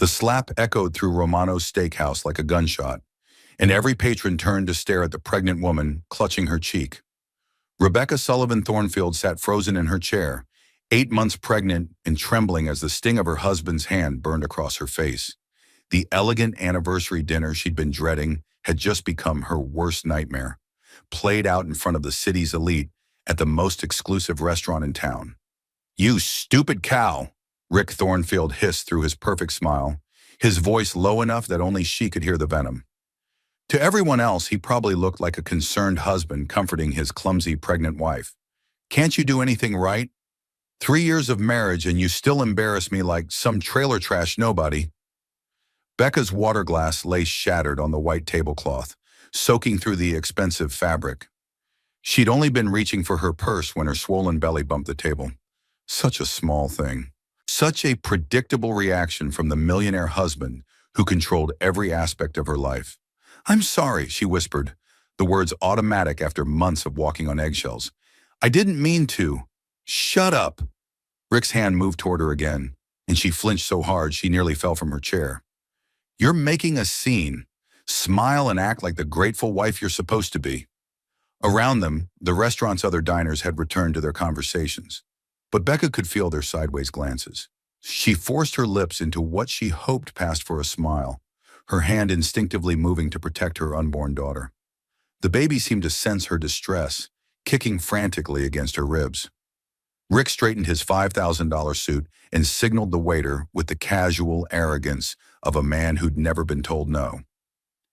The slap echoed through Romano's steakhouse like a gunshot, and every patron turned to stare at the pregnant woman clutching her cheek. Rebecca Sullivan Thornfield sat frozen in her chair, 8 months pregnant and trembling as the sting of her husband's hand burned across her face. The elegant anniversary dinner she'd been dreading had just become her worst nightmare, played out in front of the city's elite at the most exclusive restaurant in town. "You stupid cow," Rick Thornfield hissed through his perfect smile, his voice low enough that only she could hear the venom. To everyone else, he probably looked like a concerned husband comforting his clumsy pregnant wife. "Can't you do anything right? 3 years of marriage and you still embarrass me like some trailer trash nobody." Becca's water glass lay shattered on the white tablecloth, soaking through the expensive fabric. She'd only been reaching for her purse when her swollen belly bumped the table. Such a small thing. Such a predictable reaction from the millionaire husband who controlled every aspect of her life. "I'm sorry," she whispered, the words automatic after months of walking on eggshells. "I didn't mean to." "Shut up." Rick's hand moved toward her again, and she flinched so hard she nearly fell from her chair. "You're making a scene. Smile and act like the grateful wife you're supposed to be." Around them, the restaurant's other diners had returned to their conversations, but Becca could feel their sideways glances. She forced her lips into what she hoped passed for a smile, her hand instinctively moving to protect her unborn daughter. The baby seemed to sense her distress, kicking frantically against her ribs. Rick straightened his $5,000 suit and signaled the waiter with the casual arrogance of a man who'd never been told no.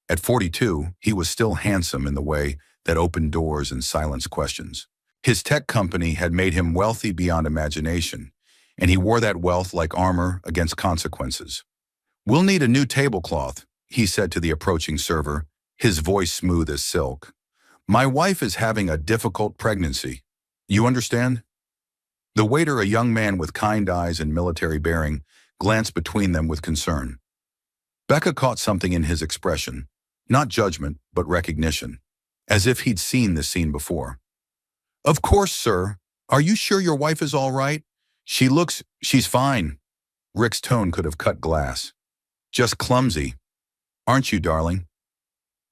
At 42, he was still handsome in the way that opened doors and silenced questions. His tech company had made him wealthy beyond imagination, and he wore that wealth like armor against consequences. "We'll need a new tablecloth," he said to the approaching server, his voice smooth as silk. "My wife is having a difficult pregnancy. You understand?" The waiter, a young man with kind eyes and military bearing, glanced between them with concern. Becca caught something in his expression, not judgment, but recognition, as if he'd seen this scene before. "Of course, sir. Are you sure your wife is all right? She's fine." Rick's tone could have cut glass. "Just clumsy. Aren't you, darling?"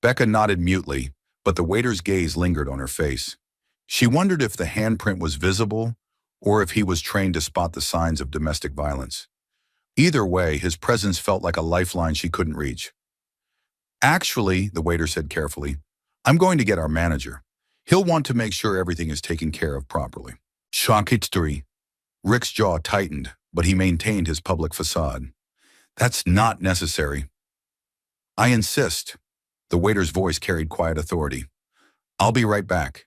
Becca nodded mutely, but the waiter's gaze lingered on her face. She wondered if the handprint was visible or if he was trained to spot the signs of domestic violence. Either way, his presence felt like a lifeline she couldn't reach. "Actually," the waiter said carefully, "I'm going to get our manager. He'll want to make sure everything is taken care of properly." Shockitri. Rick's jaw tightened, but he maintained his public facade. "That's not necessary." "I insist." The waiter's voice carried quiet authority. "I'll be right back."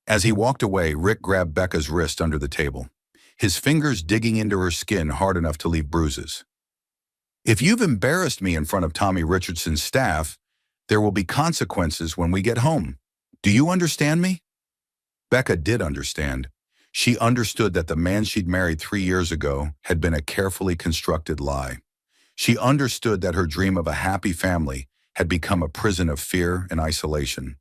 As he walked away, Rick grabbed Becca's wrist under the table, his fingers digging into her skin hard enough to leave bruises. "If you've embarrassed me in front of Tommy Richardson's staff, there will be consequences when we get home. Do you understand me?" Becca did understand. She understood that the man she'd married 3 years ago had been a carefully constructed lie. She understood that her dream of a happy family had become a prison of fear and isolation.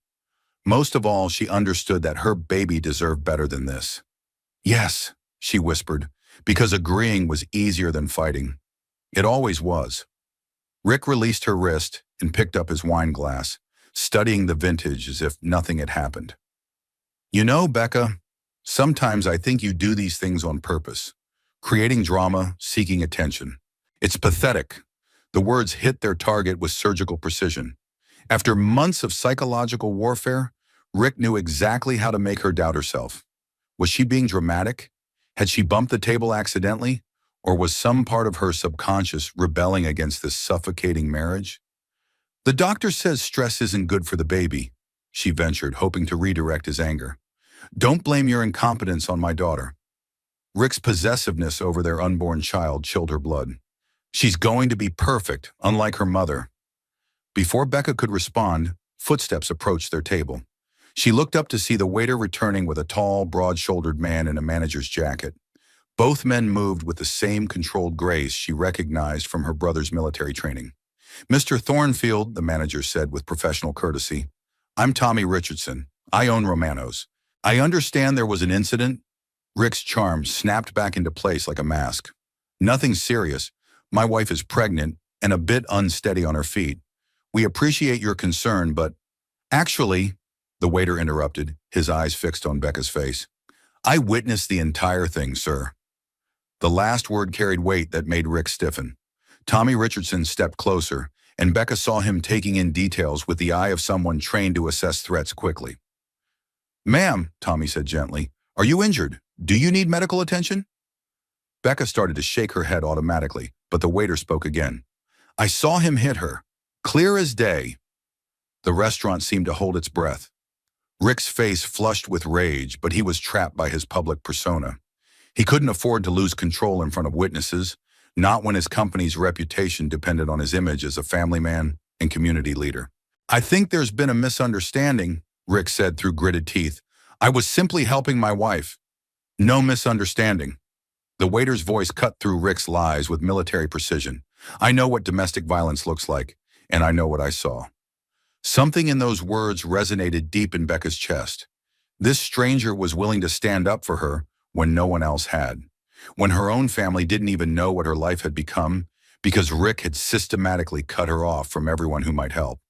Most of all, she understood that her baby deserved better than this. "Yes," she whispered, because agreeing was easier than fighting. It always was. Rick released her wrist and picked up his wine glass, studying the vintage as if nothing had happened. "You know, Becca, sometimes I think you do these things on purpose, creating drama, seeking attention. It's pathetic." The words hit their target with surgical precision. After months of psychological warfare, Rick knew exactly how to make her doubt herself. Was she being dramatic? Had she bumped the table accidentally? Or was some part of her subconscious rebelling against this suffocating marriage? "The doctor says stress isn't good for the baby," she ventured, hoping to redirect his anger. "Don't blame your incompetence on my daughter." Rick's possessiveness over their unborn child chilled her blood. "She's going to be perfect, unlike her mother." Before Becca could respond, footsteps approached their table. She looked up to see the waiter returning with a tall, broad-shouldered man in a manager's jacket. Both men moved with the same controlled grace she recognized from her brother's military training. "Mr. Thornfield," the manager said with professional courtesy, "I'm Tommy Richardson. I own Romano's. I understand there was an incident." Rick's charm snapped back into place like a mask. "Nothing serious, My wife is pregnant and a bit unsteady on her feet. We appreciate your concern, but actually, the waiter interrupted, his eyes fixed on Becca's face. I witnessed the entire thing, sir. The last word carried weight that made Rick stiffen. Tommy Richardson stepped closer, and Becca saw him taking in details with the eye of someone trained to assess threats quickly. Ma'am, Tommy said gently, are you injured? Do you need medical attention? Becca started to shake her head automatically, but the waiter spoke again. I saw him hit her. Clear as day. The restaurant seemed to hold its breath. Rick's face flushed with rage, but he was trapped by his public persona. He couldn't afford to lose control in front of witnesses, not when his company's reputation depended on his image as a family man and community leader. I think there's been a misunderstanding, Rick said through gritted teeth. I was simply helping my wife. No misunderstanding. The waiter's voice cut through Rick's lies with military precision. I know what domestic violence looks like, and I know what I saw. Something in those words resonated deep in Becca's chest. This stranger was willing to stand up for her when no one else had, when her own family didn't even know what her life had become because Rick had systematically cut her off from everyone who might help.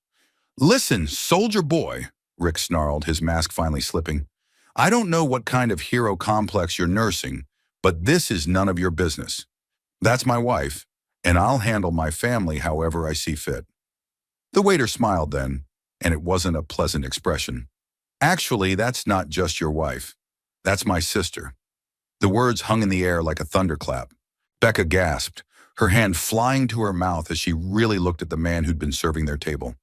Listen, soldier boy, Rick snarled, his mask finally slipping. I don't know what kind of hero complex you're nursing, but this is none of your business. That's my wife, and I'll handle my family however I see fit. The waiter smiled then, and it wasn't a pleasant expression. Actually, that's not just your wife. That's my sister. The words hung in the air like a thunderclap. Becca gasped, her hand flying to her mouth as she really looked at the man who'd been serving their table.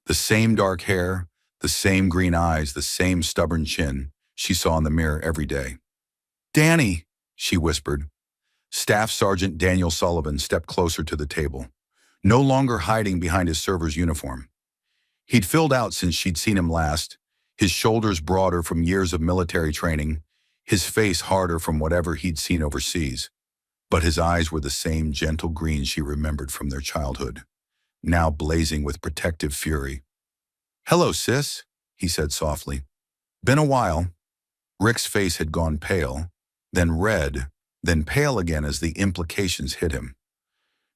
The same dark hair, the same green eyes, the same stubborn chin she saw in the mirror every day. Danny, she whispered. Staff Sergeant Daniel Sullivan stepped closer to the table, no longer hiding behind his server's uniform. He'd filled out since she'd seen him last, his shoulders broader from years of military training, his face harder from whatever he'd seen overseas. But his eyes were the same gentle green she remembered from their childhood, now blazing with protective fury. Hello, sis, he said softly. Been a while. Rick's face had gone pale, then red, then pale again as the implications hit him.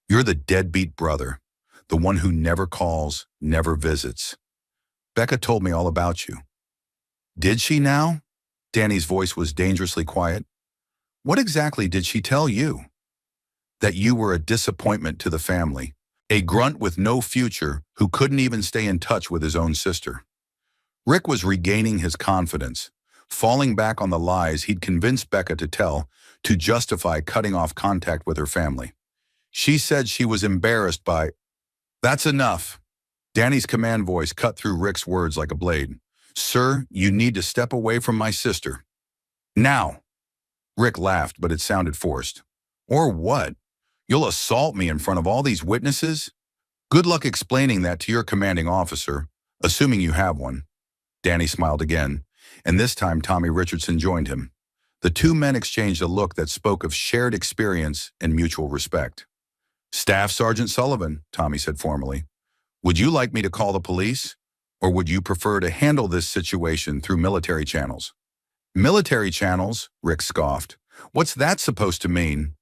You're the deadbeat brother, the one who never calls, never visits. Becca told me all about you. Did she now? Danny's voice was dangerously quiet. What exactly did she tell you? That you were a disappointment to the family, a grunt with no future who couldn't even stay in touch with his own sister. Rick was regaining his confidence, falling back on the lies he'd convinced Becca to tell to justify cutting off contact with her family. She said she was embarrassed by... That's enough. Danny's command voice cut through Rick's words like a blade. Sir, you need to step away from my sister. Now. Rick laughed, but it sounded forced. Or what? You'll assault me in front of all these witnesses? Good luck explaining that to your commanding officer, assuming you have one. Danny smiled again, and this time Tommy Richardson joined him. The two men exchanged a look that spoke of shared experience and mutual respect. Staff Sergeant Sullivan, Tommy said formally, would you like me to call the police, or would you prefer to handle this situation through military channels? Military channels? Rick scoffed. What's that supposed to mean?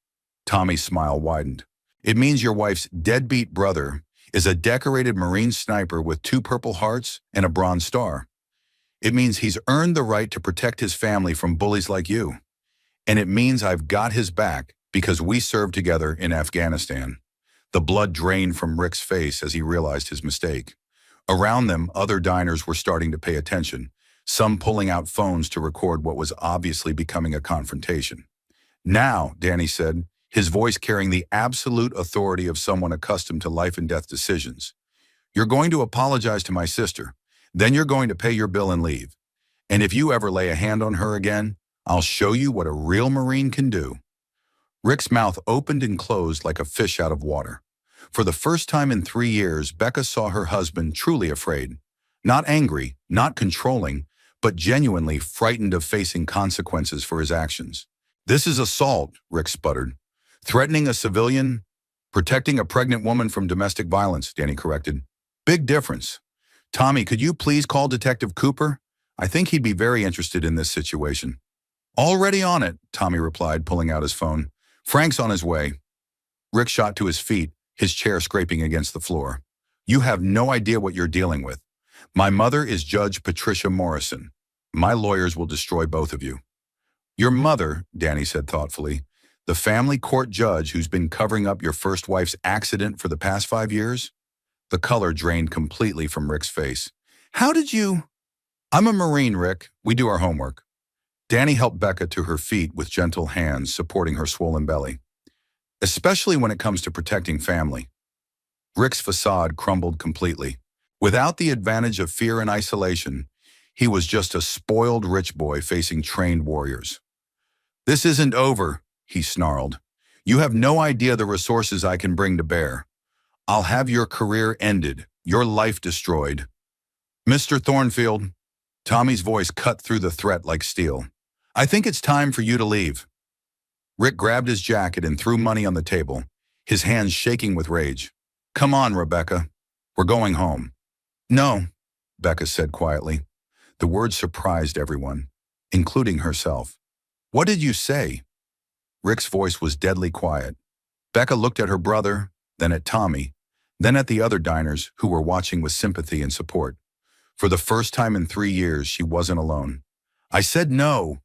Tommy's smile widened. It means your wife's deadbeat brother is a decorated Marine sniper with 2 Purple Hearts and a Bronze Star. It means he's earned the right to protect his family from bullies like you. And it means I've got his back because we served together in Afghanistan. The blood drained from Rick's face as he realized his mistake. Around them, other diners were starting to pay attention, some pulling out phones to record what was obviously becoming a confrontation. Now, Danny said, his voice carrying the absolute authority of someone accustomed to life and death decisions. You're going to apologize to my sister. Then you're going to pay your bill and leave. And if you ever lay a hand on her again, I'll show you what a real Marine can do. Rick's mouth opened and closed like a fish out of water. For the first time in 3 years, Becca saw her husband truly afraid. Not angry, not controlling, but genuinely frightened of facing consequences for his actions. This is assault, Rick sputtered. Threatening a civilian, protecting a pregnant woman from domestic violence, Danny corrected. Big difference. Tommy, could you please call Detective Cooper? I think he'd be very interested in this situation. Already on it, Tommy replied, pulling out his phone. Frank's on his way. Rick shot to his feet, his chair scraping against the floor. You have no idea what you're dealing with. My mother is Judge Patricia Morrison. My lawyers will destroy both of you. Your mother, Danny said thoughtfully, the family court judge who's been covering up your first wife's accident for the past 5 years? The color drained completely from Rick's face. How did you? I'm a Marine, Rick. We do our homework. Danny helped Becca to her feet with gentle hands supporting her swollen belly. Especially when it comes to protecting family. Rick's facade crumbled completely. Without the advantage of fear and isolation, he was just a spoiled rich boy facing trained warriors. This isn't over, he snarled. You have no idea the resources I can bring to bear. I'll have your career ended, your life destroyed. Mr. Thornfield, Tommy's voice cut through the threat like steel. I think it's time for you to leave. Rick grabbed his jacket and threw money on the table, his hands shaking with rage. Come on, Rebecca. We're going home. No, Becca said quietly. The words surprised everyone, including herself. What did you say? Rick's voice was deadly quiet. Becca looked at her brother, then at Tommy, then at the other diners who were watching with sympathy and support. For the first time in 3 years, she wasn't alone. I said no.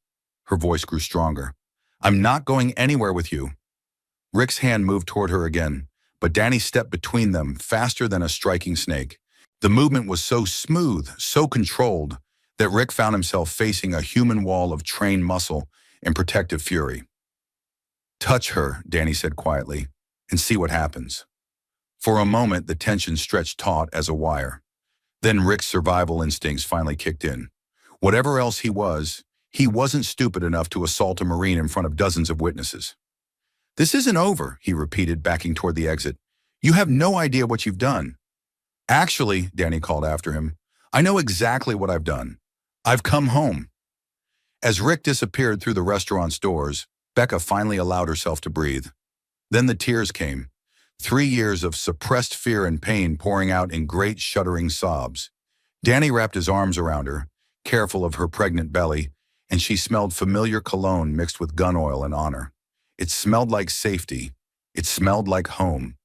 Her voice grew stronger. I'm not going anywhere with you. Rick's hand moved toward her again, but Danny stepped between them faster than a striking snake. The movement was so smooth, so controlled, that Rick found himself facing a human wall of trained muscle and protective fury. Touch her, Danny said quietly, and see what happens. For a moment, the tension stretched taut as a wire. Then Rick's survival instincts finally kicked in. Whatever else he wasn't stupid enough to assault a Marine in front of dozens of witnesses. This isn't over, he repeated, backing toward the exit. You have no idea what you've done. Actually, Danny called after him, I know exactly what I've done. I've come home. As Rick disappeared through the restaurant's doors, Becca finally allowed herself to breathe. Then the tears came. 3 years of suppressed fear and pain pouring out in great shuddering sobs. Danny wrapped his arms around her, careful of her pregnant belly, and she smelled familiar cologne mixed with gun oil and honor. It smelled like safety. It smelled like home.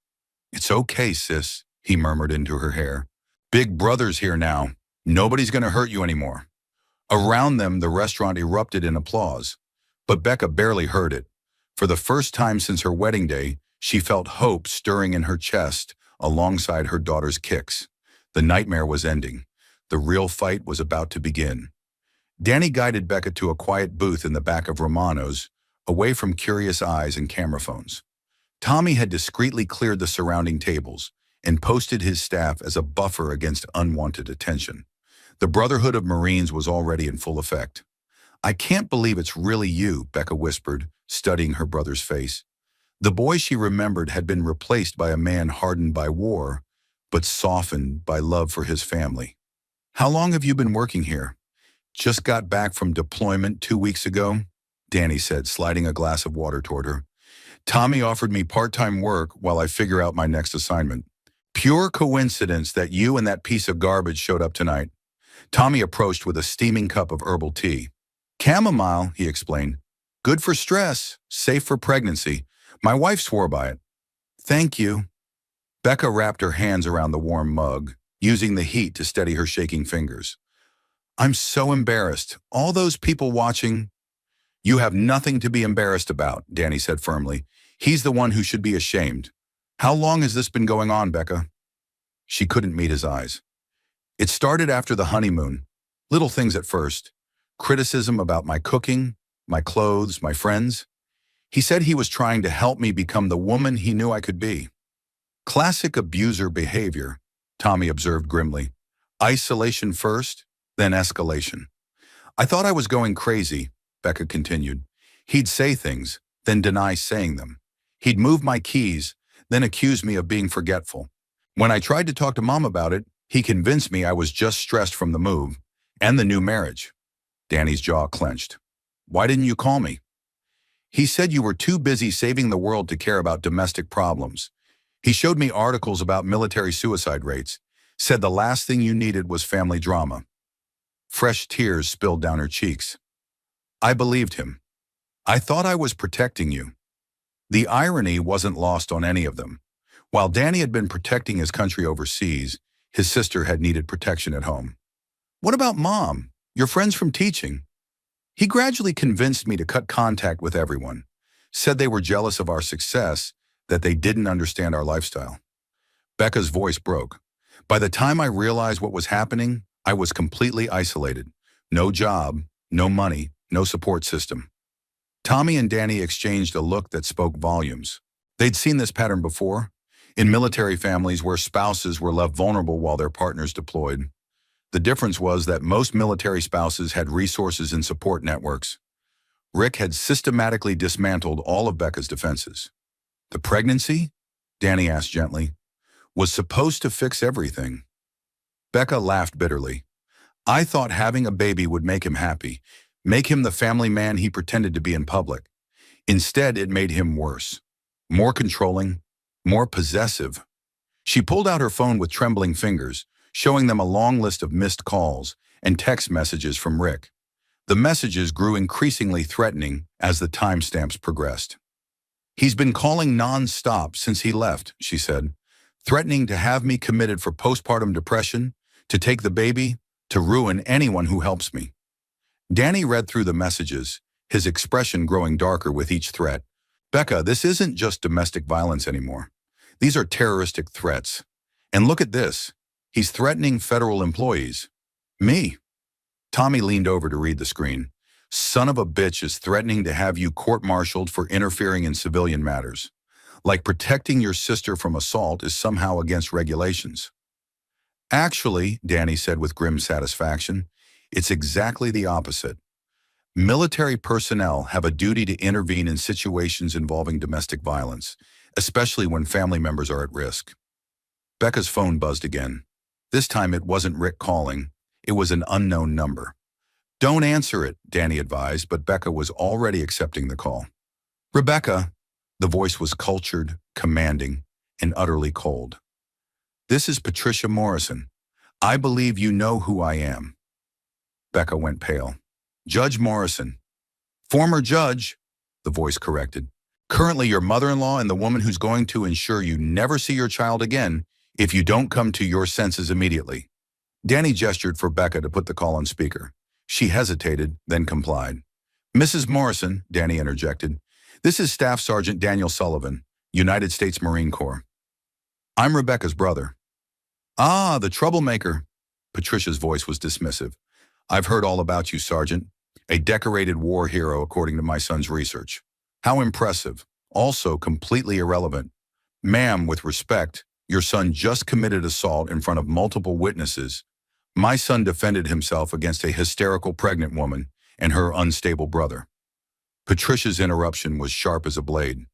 It's okay, sis, he murmured into her hair. Big brother's here now. Nobody's going to hurt you anymore. Around them, the restaurant erupted in applause, but Becca barely heard it. For the first time since her wedding day, she felt hope stirring in her chest alongside her daughter's kicks. The nightmare was ending. The real fight was about to begin. Danny guided Becca to a quiet booth in the back of Romano's, away from curious eyes and camera phones. Tommy had discreetly cleared the surrounding tables and posted his staff as a buffer against unwanted attention. The Brotherhood of Marines was already in full effect. I can't believe it's really you, Becca whispered, studying her brother's face. The boy she remembered had been replaced by a man hardened by war, but softened by love for his family. How long have you been working here? Just got back from deployment 2 weeks ago, Danny said, sliding a glass of water toward her. Tommy offered me part-time work while I figure out my next assignment. Pure coincidence that you and that piece of garbage showed up tonight. Tommy approached with a steaming cup of herbal tea. Chamomile, he explained. Good for stress, safe for pregnancy. My wife swore by it. Thank you. Becca wrapped her hands around the warm mug, using the heat to steady her shaking fingers. I'm so embarrassed. All those people watching. You have nothing to be embarrassed about, Danny said firmly. He's the one who should be ashamed. How long has this been going on, Becca? She couldn't meet his eyes. It started after the honeymoon. Little things at first. Criticism about my cooking, my clothes, my friends. He said he was trying to help me become the woman he knew I could be. Classic abuser behavior, Tommy observed grimly. Isolation first, then escalation. I thought I was going crazy, Becca continued. He'd say things, then deny saying them. He'd move my keys, then accuse me of being forgetful. When I tried to talk to Mom about it, he convinced me I was just stressed from the move and the new marriage. Danny's jaw clenched. Why didn't you call me? He said you were too busy saving the world to care about domestic problems. He showed me articles about military suicide rates, said the last thing you needed was family drama. Fresh tears spilled down her cheeks. I believed him. I thought I was protecting you. The irony wasn't lost on any of them. While Danny had been protecting his country overseas, his sister had needed protection at home. "What about Mom? Your friends from teaching?" He gradually convinced me to cut contact with everyone, said they were jealous of our success, that they didn't understand our lifestyle. Becca's voice broke. By the time I realized what was happening, I was completely isolated. No job, no money, no support system. Tommy and Danny exchanged a look that spoke volumes. They'd seen this pattern before, in military families where spouses were left vulnerable while their partners deployed. The difference was that most military spouses had resources and support networks. Rick had systematically dismantled all of Becca's defenses. The pregnancy, Danny asked gently, was supposed to fix everything. Becca laughed bitterly. "I thought having a baby would make him happy, make him the family man he pretended to be in public. Instead, it made him worse. More controlling, more possessive." She pulled out her phone with trembling fingers, showing them a long list of missed calls and text messages from Rick. The messages grew increasingly threatening as the timestamps progressed. "He's been calling non-stop since he left," she said, "threatening to have me committed for postpartum depression, to take the baby, to ruin anyone who helps me." Danny read through the messages, his expression growing darker with each threat. "Becca, this isn't just domestic violence anymore. These are terroristic threats. And look at this. He's threatening federal employees. Me." Tommy leaned over to read the screen. "Son of a bitch is threatening to have you court-martialed for interfering in civilian matters. Like protecting your sister from assault is somehow against regulations." "Actually," Danny said with grim satisfaction, "it's exactly the opposite. Military personnel have a duty to intervene in situations involving domestic violence, especially when family members are at risk." Becca's phone buzzed again. This time it wasn't Rick calling, it was an unknown number. "Don't answer it," Danny advised, but Becca was already accepting the call. "Rebecca," the voice was cultured, commanding, and utterly cold. "This is Patricia Morrison. I believe you know who I am." Becca went pale. "Judge Morrison." "Former judge," the voice corrected. "Currently your mother-in-law and the woman who's going to ensure you never see your child again if you don't come to your senses immediately." Danny gestured for Becca to put the call on speaker. She hesitated, then complied. "Mrs. Morrison," Danny interjected, "this is Staff Sergeant Daniel Sullivan, United States Marine Corps. I'm Rebecca's brother." "Ah, the troublemaker." Patricia's voice was dismissive. "I've heard all about you, Sergeant. A decorated war hero according to my son's research. How impressive. Also completely irrelevant. Ma'am, with respect, your son just committed assault in front of multiple witnesses. My son defended himself against a hysterical pregnant woman and her unstable brother." Patricia's interruption was sharp as a blade.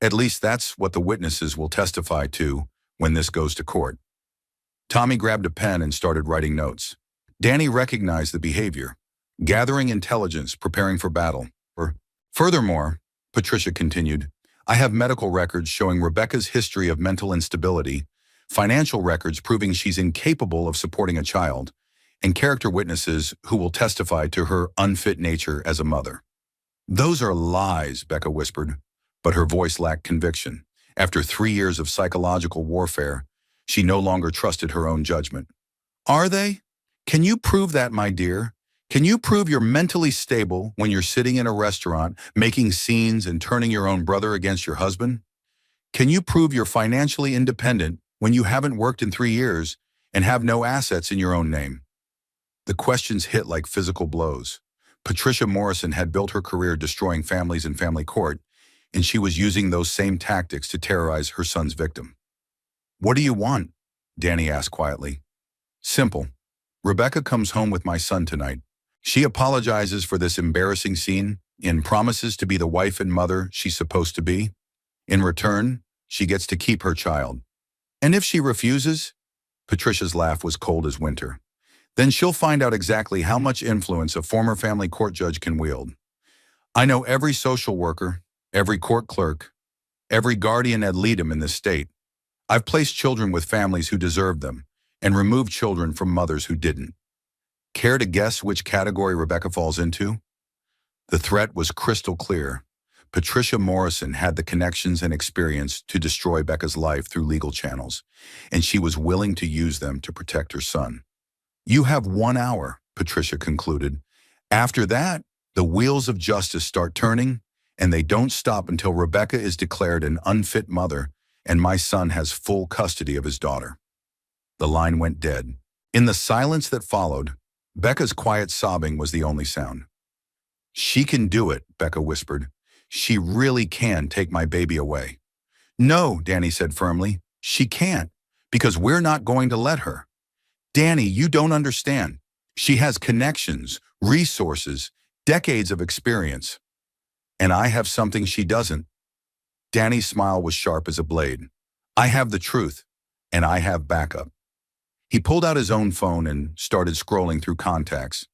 "At least that's what the witnesses will testify to when this goes to court." Tommy grabbed a pen and started writing notes. Danny recognized the behavior. Gathering intelligence, preparing for battle. Furthermore, Patricia continued, "I have medical records showing Rebecca's history of mental instability, financial records proving she's incapable of supporting a child, and character witnesses who will testify to her unfit nature as a mother." "Those are lies," Becca whispered, but her voice lacked conviction. After 3 years of psychological warfare, she no longer trusted her own judgment. "Are they? Can you prove that, my dear? Can you prove you're mentally stable when you're sitting in a restaurant, making scenes and turning your own brother against your husband? Can you prove you're financially independent when you haven't worked in 3 years and have no assets in your own name?" The questions hit like physical blows. Patricia Morrison had built her career destroying families in family court, and she was using those same tactics to terrorize her son's victim. "What do you want?" Danny asked quietly. "Simple. Rebecca comes home with my son tonight. She apologizes for this embarrassing scene and promises to be the wife and mother she's supposed to be. In return, she gets to keep her child. And if she refuses," Patricia's laugh was cold as winter, "then she'll find out exactly how much influence a former family court judge can wield. I know every social worker, every court clerk, every guardian ad litem in this state. I've placed children with families who deserved them and removed children from mothers who didn't. Care to guess which category Rebecca falls into?" The threat was crystal clear, Patricia Morrison had the connections and experience to destroy Becca's life through legal channels, and she was willing to use them to protect her son. "You have 1 hour," Patricia concluded. "After that, the wheels of justice start turning, and they don't stop until Rebecca is declared an unfit mother and my son has full custody of his daughter." The line went dead. In the silence that followed, Becca's quiet sobbing was the only sound. "She can do it," Becca whispered. "She really can take my baby away." "No," Danny said firmly, "she can't, because we're not going to let her." "Danny, you don't understand. She has connections, resources, decades of experience. And I have something she doesn't." Danny's smile was sharp as a blade. "I have the truth, and I have backup." He pulled out his own phone and started scrolling through contacts.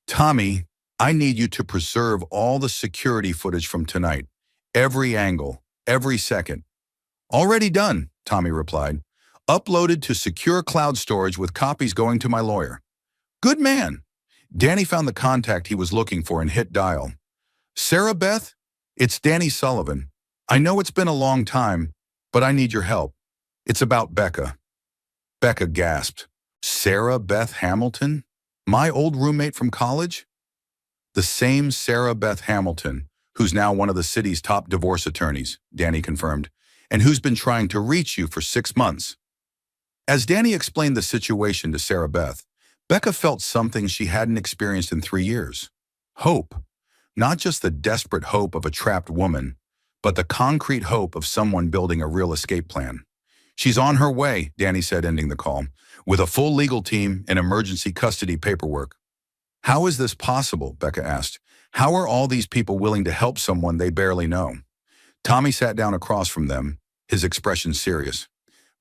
"Tommy, I need you to preserve all the security footage from tonight. Every angle, every second." "Already done," Tommy replied. "Uploaded to secure cloud storage with copies going to my lawyer." "Good man." Danny found the contact he was looking for and hit dial. "Sarah Beth, it's Danny Sullivan. I know it's been a long time, but I need your help. It's about Becca." Becca gasped. "Sarah Beth Hamilton? My old roommate from college?" "The same Sarah Beth Hamilton, who's now one of the city's top divorce attorneys," Danny confirmed, "and who's been trying to reach you for 6 months." As Danny explained the situation to Sarah Beth, Becca felt something she hadn't experienced in 3 years. Hope. Not just the desperate hope of a trapped woman, but the concrete hope of someone building a real escape plan. "She's on her way," Danny said, ending the call, "with a full legal team and emergency custody paperwork." "How is this possible?" Becca asked. "How are all these people willing to help someone they barely know?" Tommy sat down across from them, his expression serious.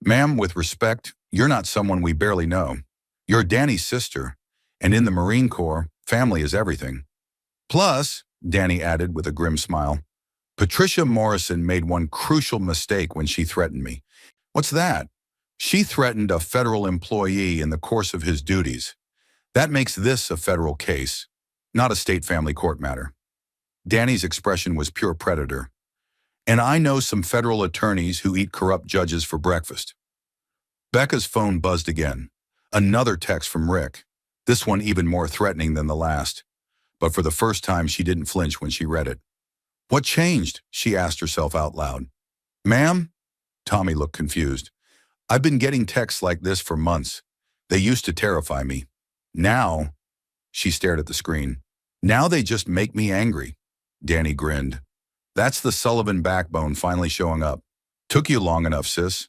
"Ma'am, with respect, you're not someone we barely know. You're Danny's sister, and in the Marine Corps, family is everything. Plus," Danny added with a grim smile, "Patricia Morrison made one crucial mistake when she threatened me." "What's that?" "She threatened a federal employee in the course of his duties. That makes this a federal case, not a state family court matter." Danny's expression was pure predator. "And I know some federal attorneys who eat corrupt judges for breakfast." Becca's phone buzzed again. Another text from Rick, this one even more threatening than the last. But for the first time, she didn't flinch when she read it. "What changed?" she asked herself out loud. "Ma'am?" Tommy looked confused. "I've been getting texts like this for months. They used to terrify me. Now," she stared at the screen, "now they just make me angry." Danny grinned. "That's the Sullivan backbone finally showing up. Took you long enough, sis."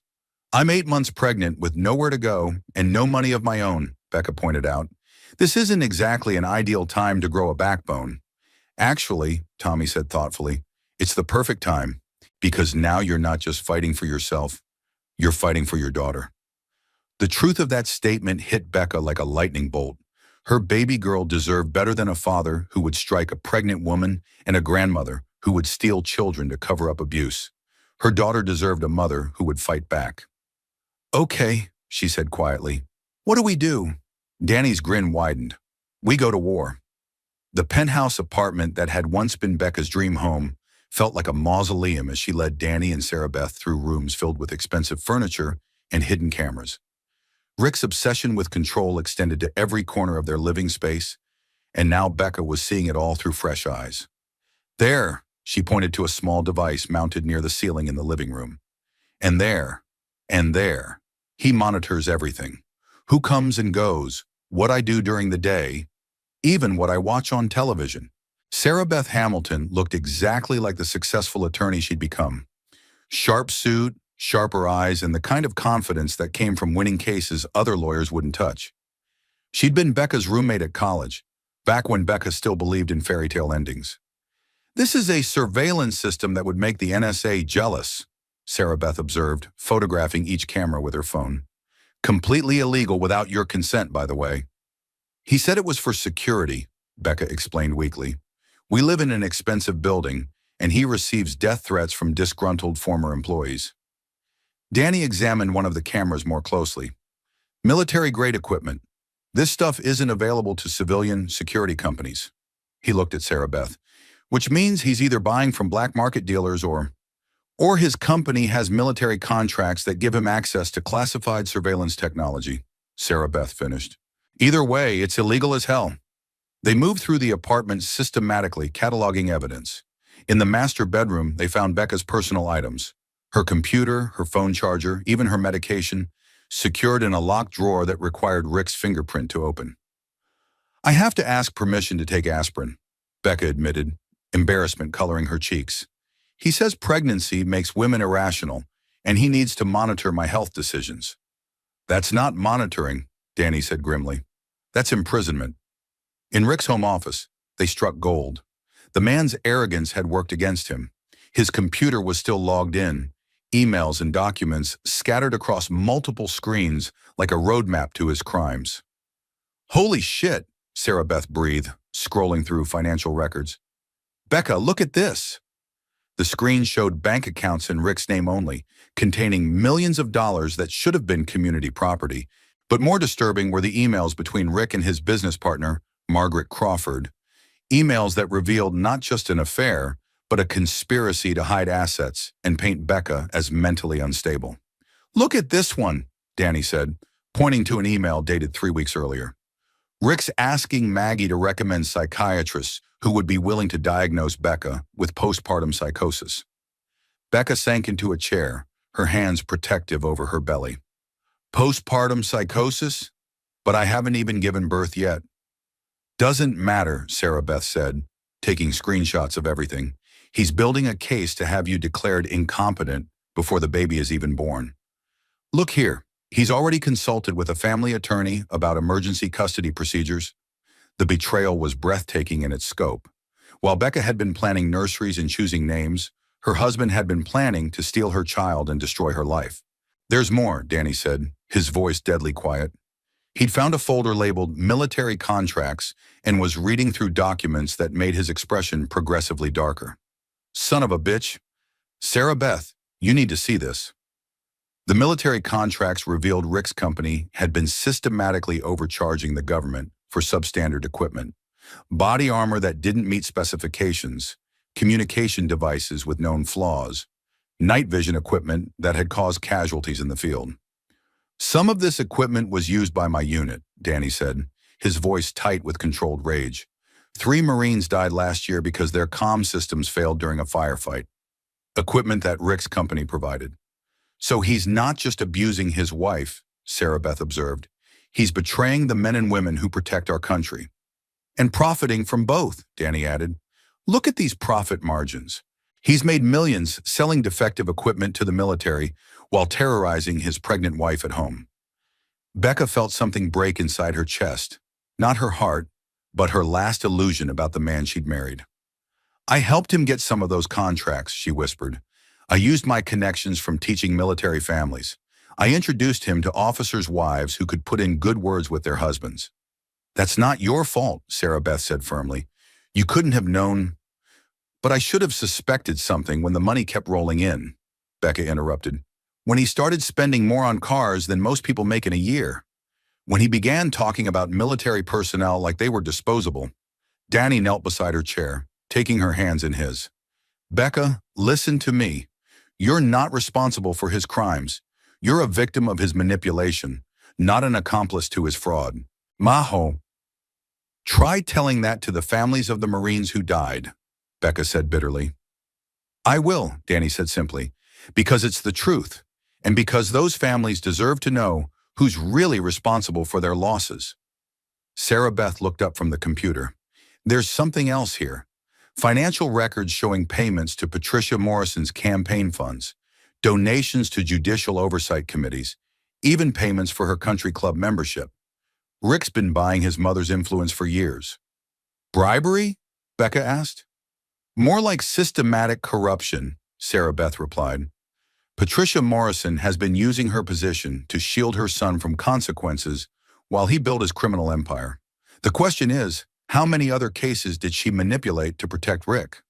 "I'm 8 months pregnant with nowhere to go and no money of my own," Becca pointed out. "This isn't exactly an ideal time to grow a backbone." "Actually," Tommy said thoughtfully, "it's the perfect time, because now you're not just fighting for yourself, you're fighting for your daughter." The truth of that statement hit Becca like a lightning bolt. Her baby girl deserved better than a father who would strike a pregnant woman and a grandmother who would steal children to cover up abuse. Her daughter deserved a mother who would fight back. "Okay," she said quietly. "What do we do?" Danny's grin widened. "We go to war." The penthouse apartment that had once been Becca's dream home felt like a mausoleum as she led Danny and Sarah Beth through rooms filled with expensive furniture and hidden cameras. Rick's obsession with control extended to every corner of their living space, and now Becca was seeing it all through fresh eyes. "There," she pointed to a small device mounted near the ceiling in the living room. "And there, and there. He monitors everything. Who comes and goes, what I do during the day, even what I watch on television." Sarah Beth Hamilton looked exactly like the successful attorney she'd become. Sharp suit, sharper eyes, and the kind of confidence that came from winning cases other lawyers wouldn't touch. She'd been Becca's roommate at college, back when Becca still believed in fairy tale endings. "This is a surveillance system that would make the NSA jealous," Sarah Beth observed, photographing each camera with her phone. "Completely illegal without your consent, by the way." "He said it was for security," Becca explained weakly. "We live in an expensive building, and he receives death threats from disgruntled former employees." Danny examined one of the cameras more closely. "Military-grade equipment. This stuff isn't available to civilian security companies." He looked at Sarah Beth. which means he's either buying from black market dealers or his company has military contracts that give him access to classified surveillance technology, Sarah Beth finished. Either way, it's illegal as hell. They moved through the apartment systematically, cataloging evidence. In the master bedroom, they found Becca's personal items. Her computer, her phone charger, even her medication, secured in a locked drawer that required Rick's fingerprint to open. I have to ask permission to take aspirin, Becca admitted, embarrassment coloring her cheeks. He says pregnancy makes women irrational, and he needs to monitor my health decisions. That's not monitoring, Danny said grimly. That's imprisonment. In Rick's home office, they struck gold. The man's arrogance had worked against him. His computer was still logged in, emails and documents scattered across multiple screens like a roadmap to his crimes. Holy shit, Sarah Beth breathed, scrolling through financial records. Becca, look at this. The screen showed bank accounts in Rick's name only, containing millions of dollars that should have been community property. But more disturbing were the emails between Rick and his business partner, Margaret Crawford. Emails that revealed not just an affair, but a conspiracy to hide assets and paint Becca as mentally unstable. Look at this one, Danny said, pointing to an email dated 3 weeks earlier. Rick's asking Maggie to recommend psychiatrists who would be willing to diagnose Becca with postpartum psychosis. Becca sank into a chair, her hands protective over her belly. Postpartum psychosis? But I haven't even given birth yet. Doesn't matter, Sarah Beth said, taking screenshots of everything. He's building a case to have you declared incompetent before the baby is even born. Look here, he's already consulted with a family attorney about emergency custody procedures. The betrayal was breathtaking in its scope. While Becca had been planning nurseries and choosing names, her husband had been planning to steal her child and destroy her life. There's more, Danny said, his voice deadly quiet. He'd found a folder labeled military contracts and was reading through documents that made his expression progressively darker. Son of a bitch. Sarah Beth, you need to see this. The military contracts revealed Rick's company had been systematically overcharging the government for substandard equipment. Body armor that didn't meet specifications, communication devices with known flaws, night vision equipment that had caused casualties in the field. Some of this equipment was used by my unit, Danny said, his voice tight with controlled rage. 3 Marines died last year because their comm systems failed during a firefight. Equipment that Rick's company provided. So he's not just abusing his wife, Sarah Beth observed. He's betraying the men and women who protect our country. And profiting from both, Danny added. Look at these profit margins. He's made millions selling defective equipment to the military while terrorizing his pregnant wife at home. Becca felt something break inside her chest, not her heart, but her last illusion about the man she'd married. I helped him get some of those contracts, she whispered. I used my connections from teaching military families. I introduced him to officers' wives who could put in good words with their husbands. That's not your fault, Sarah Beth said firmly. You couldn't have known. But I should have suspected something when the money kept rolling in, Becca interrupted. When he started spending more on cars than most people make in a year. When he began talking about military personnel like they were disposable. Danny knelt beside her chair, taking her hands in his. Becca, listen to me. You're not responsible for his crimes. You're a victim of his manipulation, not an accomplice to his fraud. Maho. Try telling that to the families of the Marines who died, Becca said bitterly. I will, Danny said simply, because it's the truth, and because those families deserve to know who's really responsible for their losses. Sarah Beth looked up from the computer. There's something else here. Financial records showing payments to Patricia Morrison's campaign funds, donations to judicial oversight committees, even payments for her country club membership. Rick's been buying his mother's influence for years. Bribery? Becca asked. More like systematic corruption, Sarah Beth replied. Patricia Morrison has been using her position to shield her son from consequences while he built his criminal empire. The question is, how many other cases did she manipulate to protect Rick?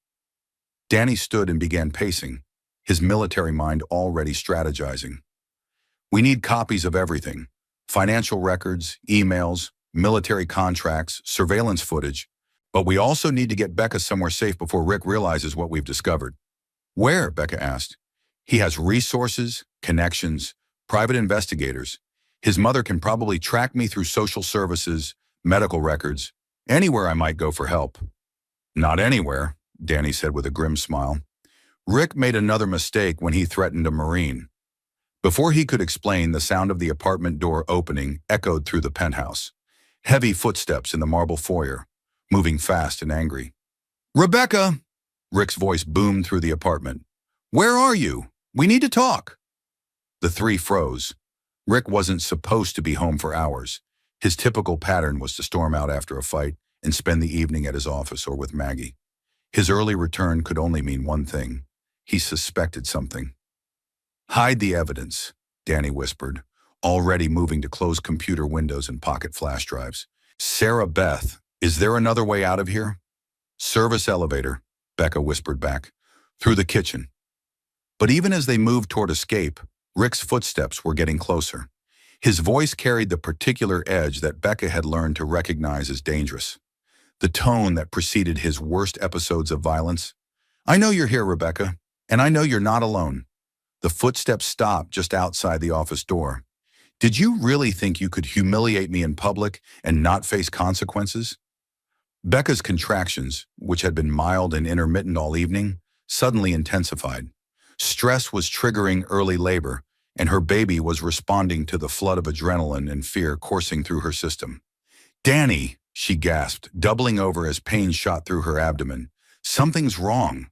Danny stood and began pacing, his military mind already strategizing. We need copies of everything. Financial records, emails, military contracts, surveillance footage. But we also need to get Becca somewhere safe before Rick realizes what we've discovered. Where? Becca asked. He has resources, connections, private investigators. His mother can probably track me through social services, medical records, anywhere I might go for help. Not anywhere, Danny said with a grim smile. Rick made another mistake when he threatened a Marine. Before he could explain, the sound of the apartment door opening echoed through the penthouse. Heavy footsteps in the marble foyer, moving fast and angry. Rebecca! Rick's voice boomed through the apartment. Where are you? We need to talk. The three froze. Rick wasn't supposed to be home for hours. His typical pattern was to storm out after a fight and spend the evening at his office or with Maggie. His early return could only mean one thing. He suspected something. Hide the evidence, Danny whispered, already moving to close computer windows and pocket flash drives. Sarah Beth, is there another way out of here? Service elevator, Becca whispered back, through the kitchen. But even as they moved toward escape, Rick's footsteps were getting closer. His voice carried the particular edge that Becca had learned to recognize as dangerous. The tone that preceded his worst episodes of violence. I know you're here, Rebecca, and I know you're not alone. The footsteps stopped just outside the office door. Did you really think you could humiliate me in public and not face consequences? Becca's contractions, which had been mild and intermittent all evening, suddenly intensified. Stress was triggering early labor, and her baby was responding to the flood of adrenaline and fear coursing through her system. Danny, she gasped, doubling over as pain shot through her abdomen. Something's wrong.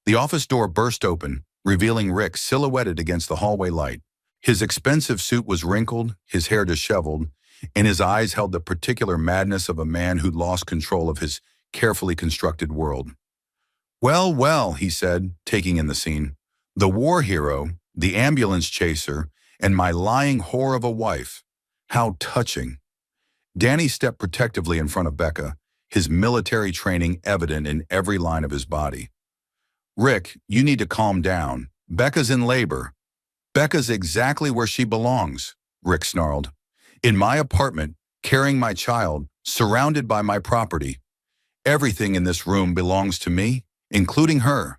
The office door burst open, revealing Rick silhouetted against the hallway light. His expensive suit was wrinkled, his hair disheveled, and his eyes held the particular madness of a man who'd lost control of his carefully constructed world. Well, well, he said, taking in the scene. The war hero, the ambulance chaser, and my lying whore of a wife. How touching. Danny stepped protectively in front of Becca, his military training evident in every line of his body. Rick, you need to calm down. Becca's in labor. Becca's exactly where she belongs, Rick snarled. In my apartment, carrying my child, surrounded by my property. Everything in this room belongs to me, including her.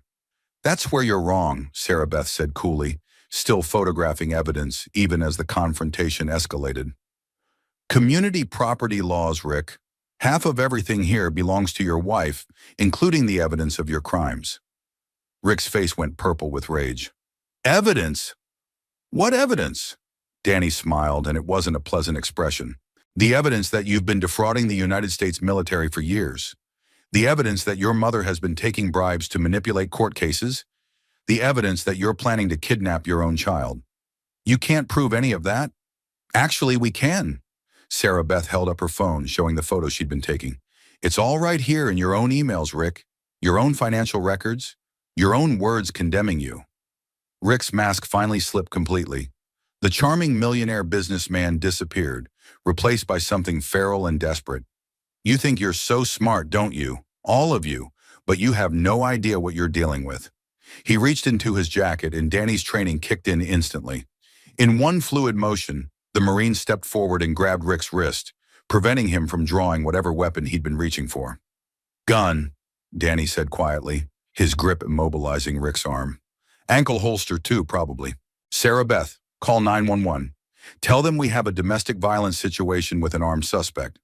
That's where you're wrong, Sarah Beth said coolly, still photographing evidence even as the confrontation escalated. Community property laws, Rick. Half of everything here belongs to your wife, including the evidence of your crimes. Rick's face went purple with rage. Evidence? What evidence? Danny smiled, and it wasn't a pleasant expression. The evidence that you've been defrauding the United States military for years. The evidence that your mother has been taking bribes to manipulate court cases. The evidence that you're planning to kidnap your own child. You can't prove any of that? Actually, we can. Sarah Beth held up her phone, showing the photos she'd been taking. It's all right here in your own emails, Rick. Your own financial records. Your own words condemning you. Rick's mask finally slipped completely. The charming millionaire businessman disappeared, replaced by something feral and desperate. You think you're so smart, don't you? All of you, but you have no idea what you're dealing with. He reached into his jacket and Danny's training kicked in instantly. In one fluid motion, the Marine stepped forward and grabbed Rick's wrist, preventing him from drawing whatever weapon he'd been reaching for. Gun, Danny said quietly, his grip immobilizing Rick's arm. Ankle holster too, probably. Sarah Beth, call 911. Tell them we have a domestic violence situation with an armed suspect.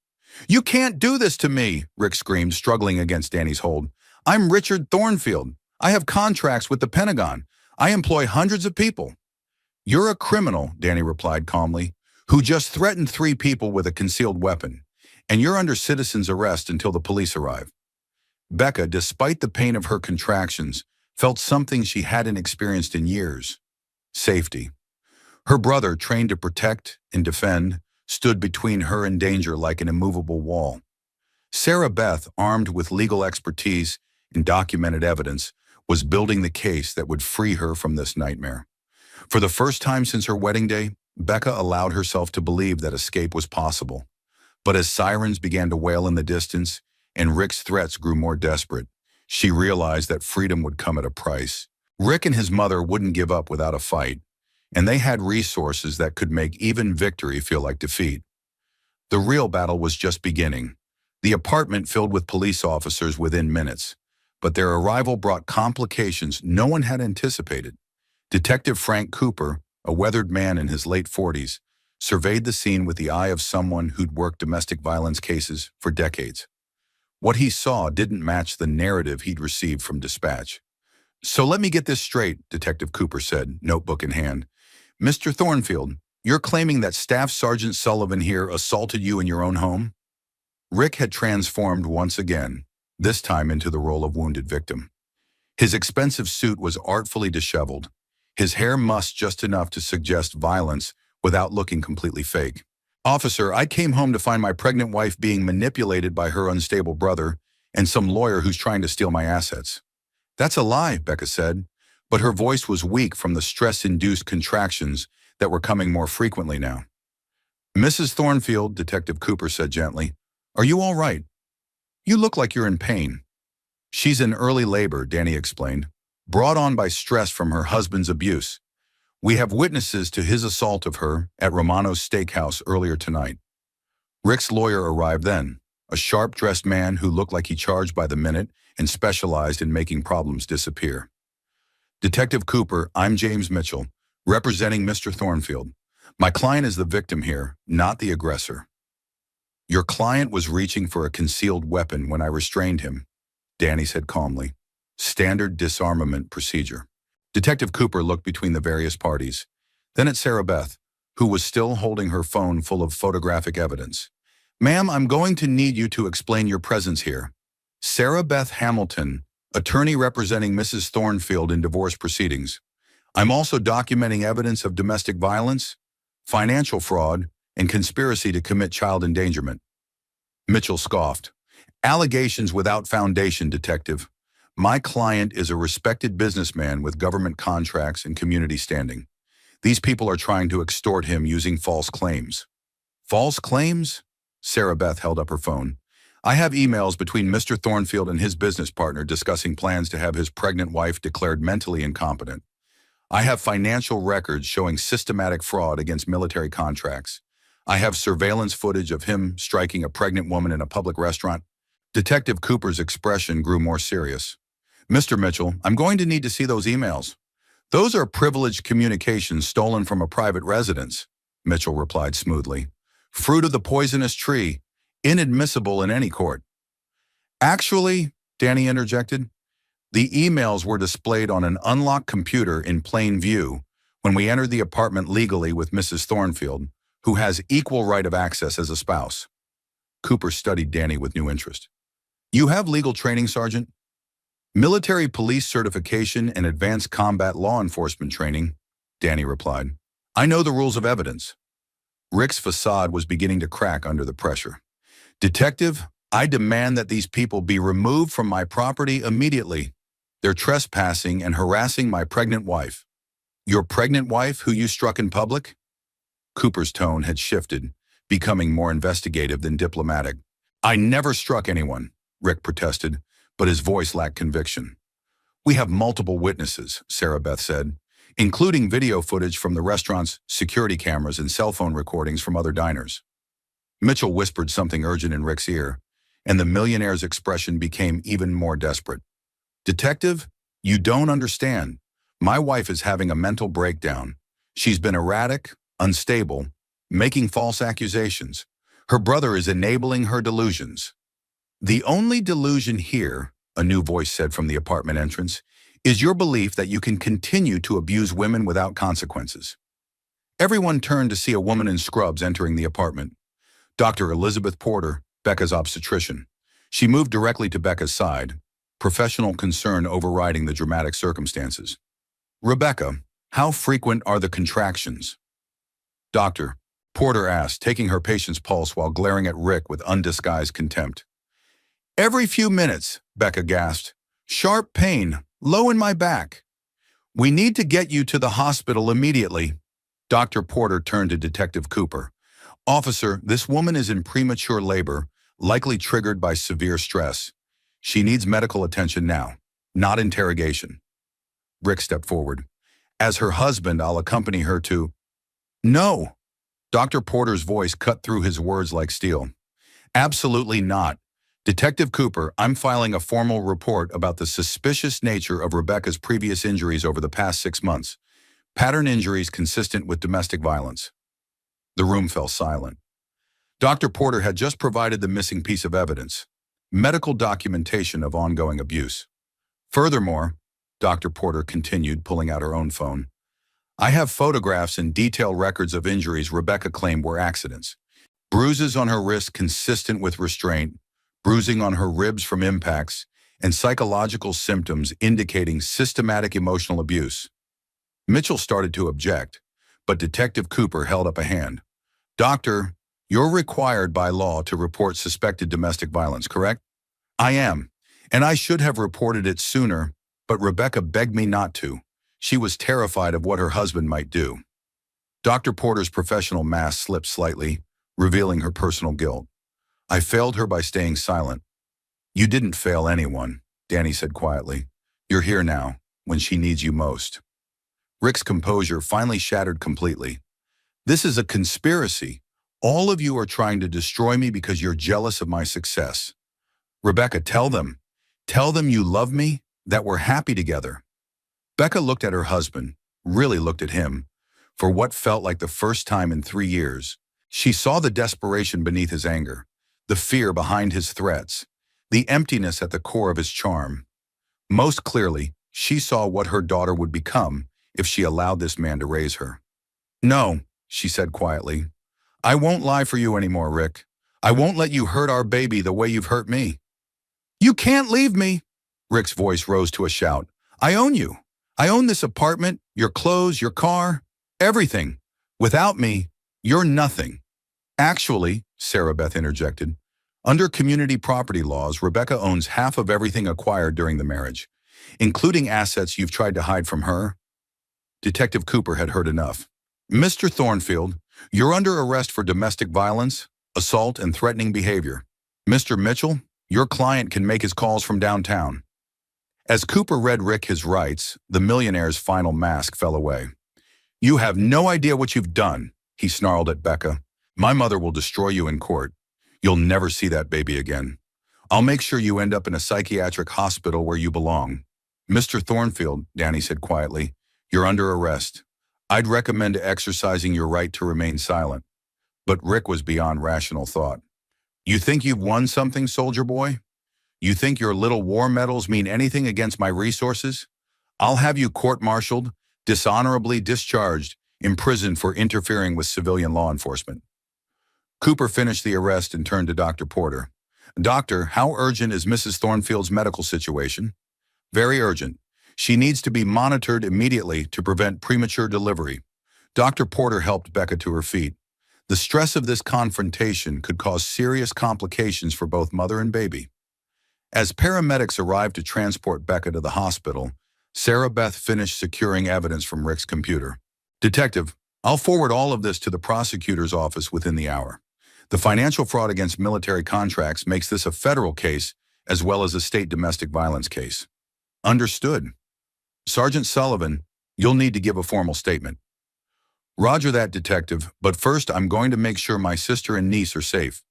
You can't do this to me, Rick screamed, struggling against Danny's hold. I'm Richard Thornfield. I have contracts with the Pentagon. I employ hundreds of people. You're a criminal, Danny replied calmly, who just threatened 3 people with a concealed weapon, and you're under citizen's arrest until the police arrive. Becca, despite the pain of her contractions, felt something she hadn't experienced in years. Safety. Her brother, trained to protect and defend, stood between her and danger like an immovable wall. Sarah Beth, armed with legal expertise and documented evidence, was building the case that would free her from this nightmare. For the first time since her wedding day, Becca allowed herself to believe that escape was possible. But as sirens began to wail in the distance and Rick's threats grew more desperate, she realized that freedom would come at a price. Rick and his mother wouldn't give up without a fight, and they had resources that could make even victory feel like defeat. The real battle was just beginning. The apartment filled with police officers within minutes, but their arrival brought complications no one had anticipated. Detective Frank Cooper, a weathered man in his late 40s, surveyed the scene with the eye of someone who'd worked domestic violence cases for decades. What he saw didn't match the narrative he'd received from dispatch. "So let me get this straight," Detective Cooper said, notebook in hand. "Mr. Thornfield, you're claiming that Staff Sergeant Sullivan here assaulted you in your own home?" Rick had transformed once again, this time into the role of wounded victim. His expensive suit was artfully disheveled, his hair mussed just enough to suggest violence without looking completely fake. "Officer, I came home to find my pregnant wife being manipulated by her unstable brother and some lawyer who's trying to steal my assets." "That's a lie," Becca said, but her voice was weak from the stress-induced contractions that were coming more frequently now. "Mrs. Thornfield," Detective Cooper said gently, "are you all right? You look like you're in pain." "She's in early labor," Danny explained, "brought on by stress from her husband's abuse. We have witnesses to his assault of her at Romano's Steakhouse earlier tonight." Rick's lawyer arrived then, a sharp-dressed man who looked like he charged by the minute and specialized in making problems disappear. "Detective Cooper, I'm James Mitchell, representing Mr. Thornfield. My client is the victim here, not the aggressor." "Your client was reaching for a concealed weapon when I restrained him," Danny said calmly. "Standard disarmament procedure." Detective Cooper looked between the various parties, then at Sarah Beth, who was still holding her phone full of photographic evidence. "Ma'am, I'm going to need you to explain your presence here." "Sarah Beth Hamilton, attorney representing Mrs. Thornfield in divorce proceedings. I'm also documenting evidence of domestic violence, financial fraud, and conspiracy to commit child endangerment." Mitchell scoffed. "Allegations without foundation, Detective. My client is a respected businessman with government contracts and community standing. These people are trying to extort him using false claims." "False claims?" Sarah Beth held up her phone. "I have emails between Mr. Thornfield and his business partner discussing plans to have his pregnant wife declared mentally incompetent. I have financial records showing systematic fraud against military contracts. I have surveillance footage of him striking a pregnant woman in a public restaurant." Detective Cooper's expression grew more serious. "Mr. Mitchell, I'm going to need to see those emails." "Those are privileged communications stolen from a private residence," Mitchell replied smoothly. "Fruit of the poisonous tree, inadmissible in any court." "Actually," Danny interjected, "the emails were displayed on an unlocked computer in plain view when we entered the apartment legally with Mrs. Thornfield, who has equal right of access as a spouse." Cooper studied Danny with new interest. "You have legal training, Sergeant?" "Military police certification and advanced combat law enforcement training," Danny replied. "I know the rules of evidence." Rick's facade was beginning to crack under the pressure. "Detective, I demand that these people be removed from my property immediately. They're trespassing and harassing my pregnant wife." "Your pregnant wife who you struck in public?" Cooper's tone had shifted, becoming more investigative than diplomatic. "I never struck anyone," Rick protested, but his voice lacked conviction. "We have multiple witnesses," Sarah Beth said, "including video footage from the restaurant's security cameras and cell phone recordings from other diners." Mitchell whispered something urgent in Rick's ear, and the millionaire's expression became even more desperate. "Detective, you don't understand. My wife is having a mental breakdown. She's been erratic, unstable, making false accusations. Her brother is enabling her delusions." "The only delusion here," a new voice said from the apartment entrance, "is your belief that you can continue to abuse women without consequences." Everyone turned to see a woman in scrubs entering the apartment. Dr. Elizabeth Porter, Becca's obstetrician. She moved directly to Becca's side, professional concern overriding the dramatic circumstances. "Rebecca, how frequent are the contractions?" "Doctor," Porter asked, taking her patient's pulse while glaring at Rick with undisguised contempt. "Every few minutes," Becca gasped. "Sharp pain, low in my back. We need to get you to the hospital immediately." Dr. Porter turned to Detective Cooper. "Officer, this woman is in premature labor, likely triggered by severe stress. She needs medical attention now, not interrogation." Rick stepped forward. "As her husband, I'll accompany her to—" "No!" Dr. Porter's voice cut through his words like steel. "Absolutely not. Detective Cooper, I'm filing a formal report about the suspicious nature of Rebecca's previous injuries over the past 6 months. Pattern injuries consistent with domestic violence. The room fell silent. Dr. Porter had just provided the missing piece of evidence, medical documentation of ongoing abuse. Furthermore, Dr. Porter continued, pulling out her own phone, I have photographs and detailed records of injuries Rebecca claimed were accidents. Bruises on her wrist consistent with restraint, bruising on her ribs from impacts, and psychological symptoms indicating systematic emotional abuse. Mitchell started to object, but Detective Cooper held up a hand. Doctor, you're required by law to report suspected domestic violence, correct? I am, and I should have reported it sooner, but Rebecca begged me not to. She was terrified of what her husband might do. Dr. Porter's professional mask slipped slightly, revealing her personal guilt. I failed her by staying silent. You didn't fail anyone, Danny said quietly. You're here now, when she needs you most. Rick's composure finally shattered completely. This is a conspiracy. All of you are trying to destroy me because you're jealous of my success. Rebecca, tell them. Tell them you love me, that we're happy together. Becca looked at her husband, really looked at him. For what felt like the first time in 3 years, she saw the desperation beneath his anger, the fear behind his threats, the emptiness at the core of his charm. Most clearly, she saw what her daughter would become if she allowed this man to raise her. No, she said quietly. I won't lie for you anymore, Rick. I won't let you hurt our baby the way you've hurt me. You can't leave me. Rick's voice rose to a shout. I own you. I own this apartment, your clothes, your car, everything. Without me, you're nothing. Actually, Sarah Beth interjected, under community property laws, Rebecca owns half of everything acquired during the marriage, including assets you've tried to hide from her. Detective Cooper had heard enough. Mr. Thornfield, you're under arrest for domestic violence, assault, and threatening behavior. Mr. Mitchell, your client can make his calls from downtown. As Cooper read Rick his rights, the millionaire's final mask fell away. You have no idea what you've done, he snarled at Becca. My mother will destroy you in court. You'll never see that baby again. I'll make sure you end up in a psychiatric hospital where you belong. Mr. Thornfield, Danny said quietly, you're under arrest. I'd recommend exercising your right to remain silent. But Rick was beyond rational thought. You think you've won something, soldier boy? You think your little war medals mean anything against my resources? I'll have you court-martialed, dishonorably discharged, imprisoned for interfering with civilian law enforcement. Cooper finished the arrest and turned to Dr. Porter. Doctor, how urgent is Mrs. Thornfield's medical situation? Very urgent. She needs to be monitored immediately to prevent premature delivery. Dr. Porter helped Becca to her feet. The stress of this confrontation could cause serious complications for both mother and baby. As paramedics arrived to transport Becca to the hospital, Sarah Beth finished securing evidence from Rick's computer. Detective, I'll forward all of this to the prosecutor's office within the hour. The financial fraud against military contracts makes this a federal case as well as a state domestic violence case. Understood. Sergeant Sullivan, you'll need to give a formal statement. Roger that, detective, but first I'm going to make sure my sister and niece are safe.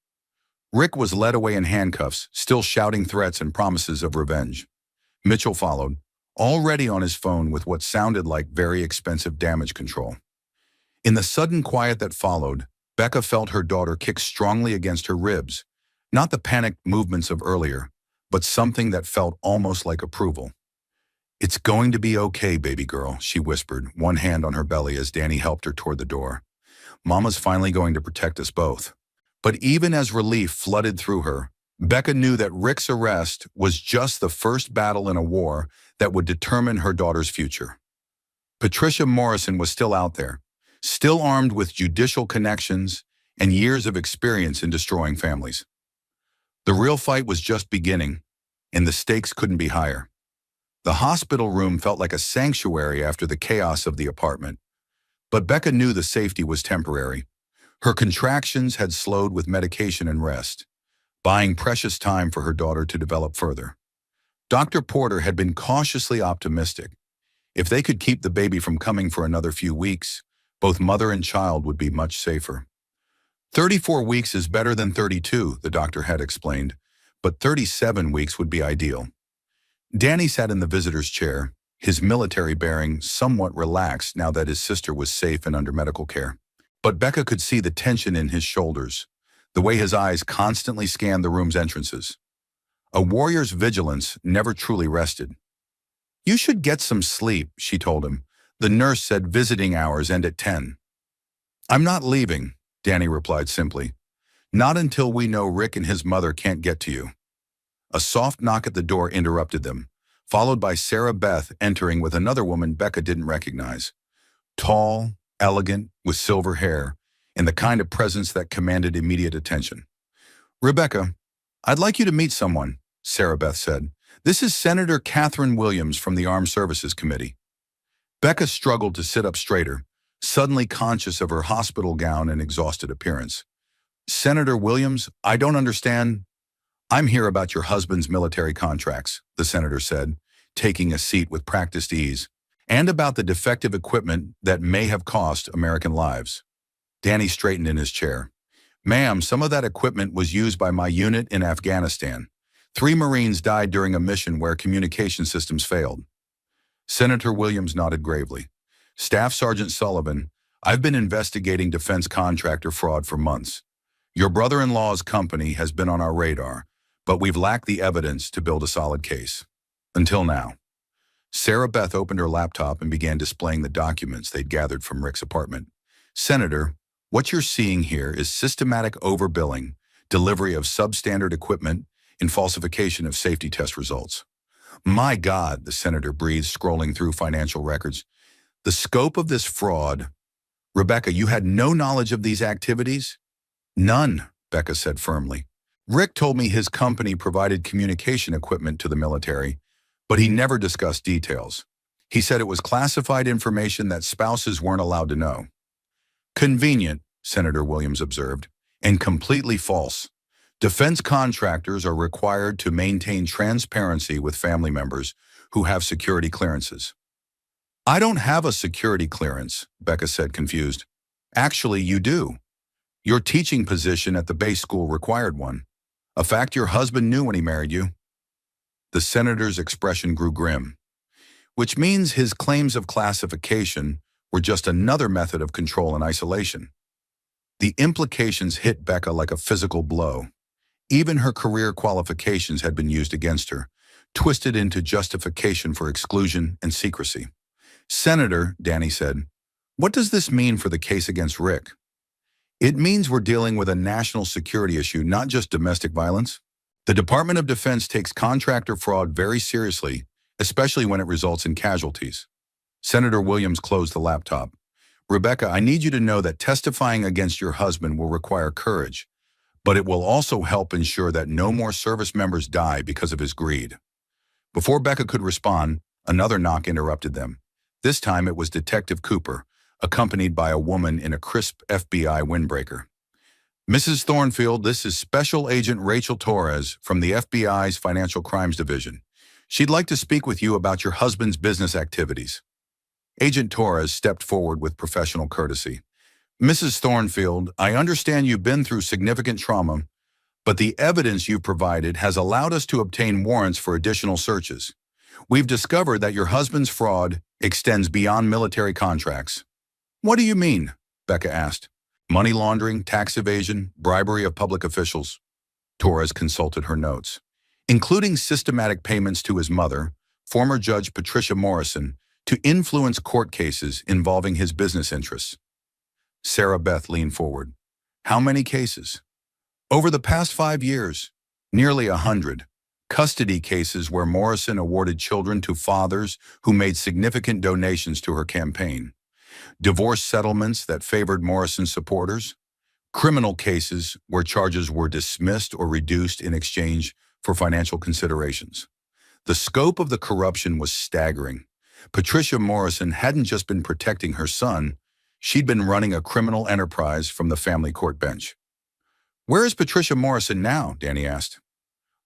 Rick was led away in handcuffs, still shouting threats and promises of revenge. Mitchell followed, already on his phone with what sounded like very expensive damage control. In the sudden quiet that followed, Becca felt her daughter kick strongly against her ribs, not the panicked movements of earlier, but something that felt almost like approval. It's going to be okay, baby girl, she whispered, one hand on her belly as Danny helped her toward the door. Mama's finally going to protect us both. But even as relief flooded through her, Becca knew that Rick's arrest was just the first battle in a war that would determine her daughter's future. Patricia Morrison was still out there, still armed with judicial connections and years of experience in destroying families. The real fight was just beginning, and the stakes couldn't be higher. The hospital room felt like a sanctuary after the chaos of the apartment. But Becca knew the safety was temporary. Her contractions had slowed with medication and rest, buying precious time for her daughter to develop further. Dr. Porter had been cautiously optimistic. If they could keep the baby from coming for another few weeks, both mother and child would be much safer. 34 weeks is better than 32, the doctor had explained, but 37 weeks would be ideal. Danny sat in the visitor's chair, his military bearing somewhat relaxed now that his sister was safe and under medical care. But Becca could see the tension in his shoulders, the way his eyes constantly scanned the room's entrances. A warrior's vigilance never truly rested. "You should get some sleep," she told him. "The nurse said visiting hours end at 10. "I'm not leaving," Danny replied simply. "Not until we know Rick and his mother can't get to you." A soft knock at the door interrupted them, followed by Sarah Beth entering with another woman Becca didn't recognize. Tall, elegant, with silver hair, and the kind of presence that commanded immediate attention. "Rebecca, I'd like you to meet someone," Sarah Beth said. "This is Senator Catherine Williams from the Armed Services Committee." Becca struggled to sit up straighter, suddenly conscious of her hospital gown and exhausted appearance. "Senator Williams, I don't understand." "I'm here about your husband's military contracts," the senator said, taking a seat with practiced ease, "and about the defective equipment that may have cost American lives." Danny straightened in his chair. "Ma'am, some of that equipment was used by my unit in Afghanistan. 3 Marines died during a mission where communication systems failed." Senator Williams nodded gravely. "Staff Sergeant Sullivan, I've been investigating defense contractor fraud for months. Your brother-in-law's company has been on our radar, but we've lacked the evidence to build a solid case. Until now." Sarah Beth opened her laptop and began displaying the documents they'd gathered from Rick's apartment. "Senator, what you're seeing here is systematic overbilling, delivery of substandard equipment, and falsification of safety test results." "My God," the senator breathed, scrolling through financial records. "The scope of this fraud. Rebecca, you had no knowledge of these activities?" "None," Becca said firmly. "Rick told me his company provided communication equipment to the military, but he never discussed details. He said it was classified information that spouses weren't allowed to know." "Convenient," Senator Williams observed, "and completely false. Defense contractors are required to maintain transparency with family members who have security clearances." "I don't have a security clearance," Becca said, confused. "Actually, you do. Your teaching position at the base school required one, a fact your husband knew when he married you." The senator's expression grew grim. "Which means his claims of classification were just another method of control and isolation." The implications hit Becca like a physical blow. Even her career qualifications had been used against her, twisted into justification for exclusion and secrecy. "Senator," Danny said, "what does this mean for the case against Rick?" "It means we're dealing with a national security issue, not just domestic violence. The Department of Defense takes contractor fraud very seriously, especially when it results in casualties." Senator Williams closed the laptop. "Rebecca, I need you to know that testifying against your husband will require courage, but it will also help ensure that no more service members die because of his greed." Before Becca could respond, another knock interrupted them. This time it was Detective Cooper, accompanied by a woman in a crisp FBI windbreaker. "Mrs. Thornfield, this is Special Agent Rachel Torres from the FBI's Financial Crimes Division. She'd like to speak with you about your husband's business activities." Agent Torres stepped forward with professional courtesy. "Mrs. Thornfield, I understand you've been through significant trauma, but the evidence you've provided has allowed us to obtain warrants for additional searches. We've discovered that your husband's fraud extends beyond military contracts." "What do you mean?" Becca asked. "Money laundering, tax evasion, bribery of public officials." Torres consulted her notes. "Including systematic payments to his mother, former Judge Patricia Morrison, to influence court cases involving his business interests." Sarah Beth leaned forward. "How many cases?" "Over the past 5 years, nearly 100. Custody cases where Morrison awarded children to fathers who made significant donations to her campaign. Divorce settlements that favored Morrison's supporters. Criminal cases where charges were dismissed or reduced in exchange for financial considerations. The scope of the corruption was staggering. Patricia Morrison hadn't just been protecting her son, she'd been running a criminal enterprise from the family court bench." "Where is Patricia Morrison now?" Danny asked.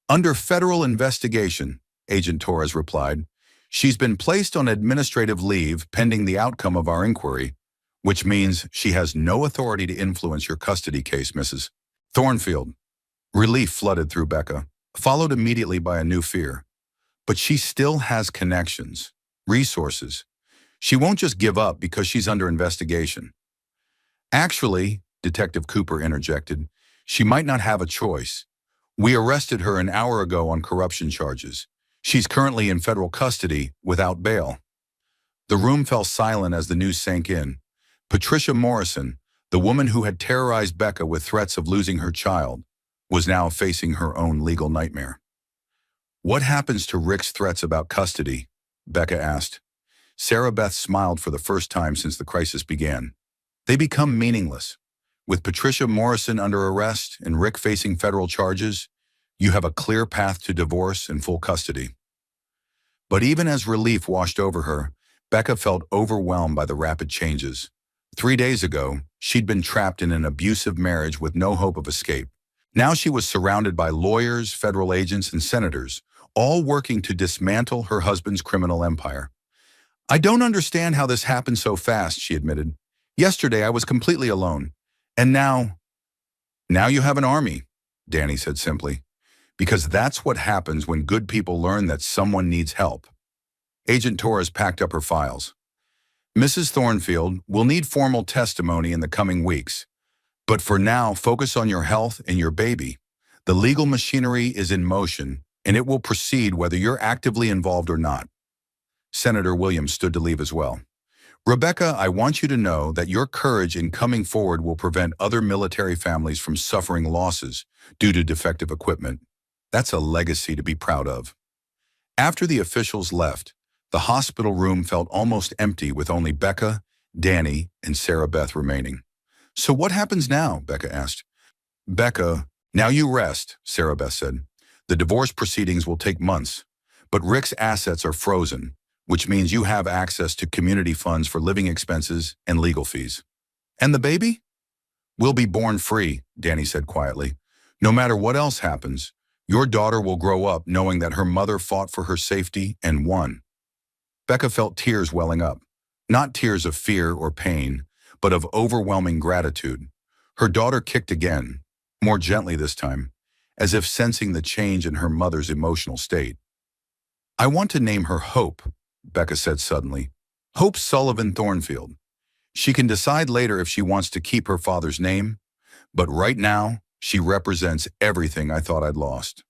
"Under federal investigation," Agent Torres replied. "She's been placed on administrative leave pending the outcome of our inquiry, which means she has no authority to influence your custody case, Mrs. Thornfield." Relief flooded through Becca. followed immediately by a new fear. But she still has connections, resources. She won't just give up because she's under investigation. Actually, Detective Cooper interjected, she might not have a choice. We arrested her an hour ago on corruption charges. She's currently in federal custody without bail. The room fell silent as the news sank in. Patricia Morrison, the woman who had terrorized Becca with threats of losing her child, was now facing her own legal nightmare. What happens to Rick's threats about custody? Becca asked. Sarah Beth smiled for the first time since the crisis began. They become meaningless. With Patricia Morrison under arrest and Rick facing federal charges, you have a clear path to divorce and full custody. But even as relief washed over her, Becca felt overwhelmed by the rapid changes. 3 days ago, she'd been trapped in an abusive marriage with no hope of escape. Now she was surrounded by lawyers, federal agents, and senators, all working to dismantle her husband's criminal empire. I don't understand how this happened so fast, she admitted. Yesterday I was completely alone. And now you have an army, Danny said simply. Because that's what happens when good people learn that someone needs help. Agent Torres packed up her files. Mrs. Thornfield will need formal testimony in the coming weeks. But for now, focus on your health and your baby. The legal machinery is in motion, and it will proceed whether you're actively involved or not. Senator Williams stood to leave as well. Rebecca, I want you to know that your courage in coming forward will prevent other military families from suffering losses due to defective equipment. That's a legacy to be proud of. After the officials left, the hospital room felt almost empty with only Becca, Danny, and Sarah Beth remaining. So what happens now? Becca asked. Becca, now you rest, Sarah Beth said. The divorce proceedings will take months, but Rick's assets are frozen, which means you have access to community funds for living expenses and legal fees. And the baby? We'll be born free, Danny said quietly. No matter what else happens, your daughter will grow up knowing that her mother fought for her safety and won. Becca felt tears welling up, not tears of fear or pain, but of overwhelming gratitude. Her daughter kicked again, more gently this time, as if sensing the change in her mother's emotional state. I want to name her Hope, Becca said suddenly. Hope Sullivan Thornfield. She can decide later if she wants to keep her father's name, but right now, she represents everything I thought I'd lost.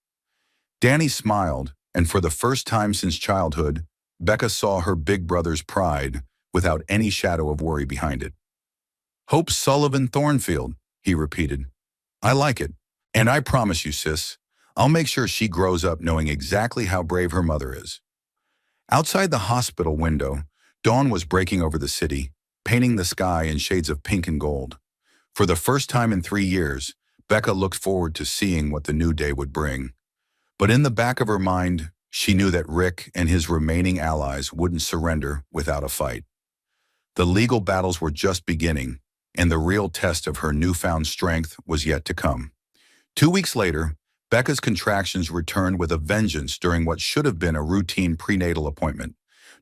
Danny smiled, and for the first time since childhood, Becca saw her big brother's pride without any shadow of worry behind it. Hope Sullivan Thornfield, he repeated. I like it, and I promise you, sis, I'll make sure she grows up knowing exactly how brave her mother is. Outside the hospital window, dawn was breaking over the city, painting the sky in shades of pink and gold. For the first time in 3 years, Becca looked forward to seeing what the new day would bring. But in the back of her mind, she knew that Rick and his remaining allies wouldn't surrender without a fight. The legal battles were just beginning, and the real test of her newfound strength was yet to come. 2 weeks later, Becca's contractions returned with a vengeance during what should have been a routine prenatal appointment.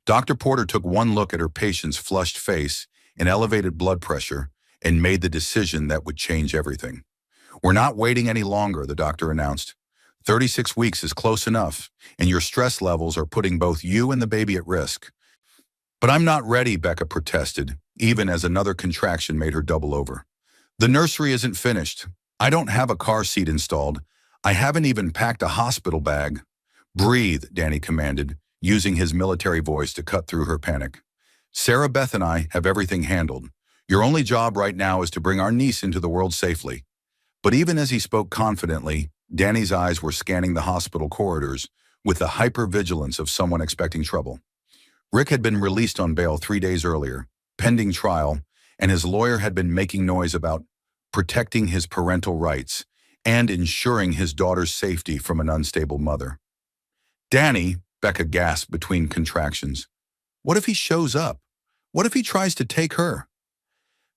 Dr. Porter took one look at her patient's flushed face and elevated blood pressure and made the decision that would change everything. We're not waiting any longer, the doctor announced. 36 weeks is close enough, and your stress levels are putting both you and the baby at risk. But I'm not ready, Becca protested, even as another contraction made her double over. The nursery isn't finished. I don't have a car seat installed. I haven't even packed a hospital bag. Breathe, Danny commanded, using his military voice to cut through her panic. Sarah Beth and I have everything handled. Your only job right now is to bring our niece into the world safely. But even as he spoke confidently, Danny's eyes were scanning the hospital corridors with the hypervigilance of someone expecting trouble. Rick had been released on bail 3 days earlier, pending trial, and his lawyer had been making noise about protecting his parental rights and ensuring his daughter's safety from an unstable mother. Danny, Becca gasped between contractions. What if he shows up? What if he tries to take her?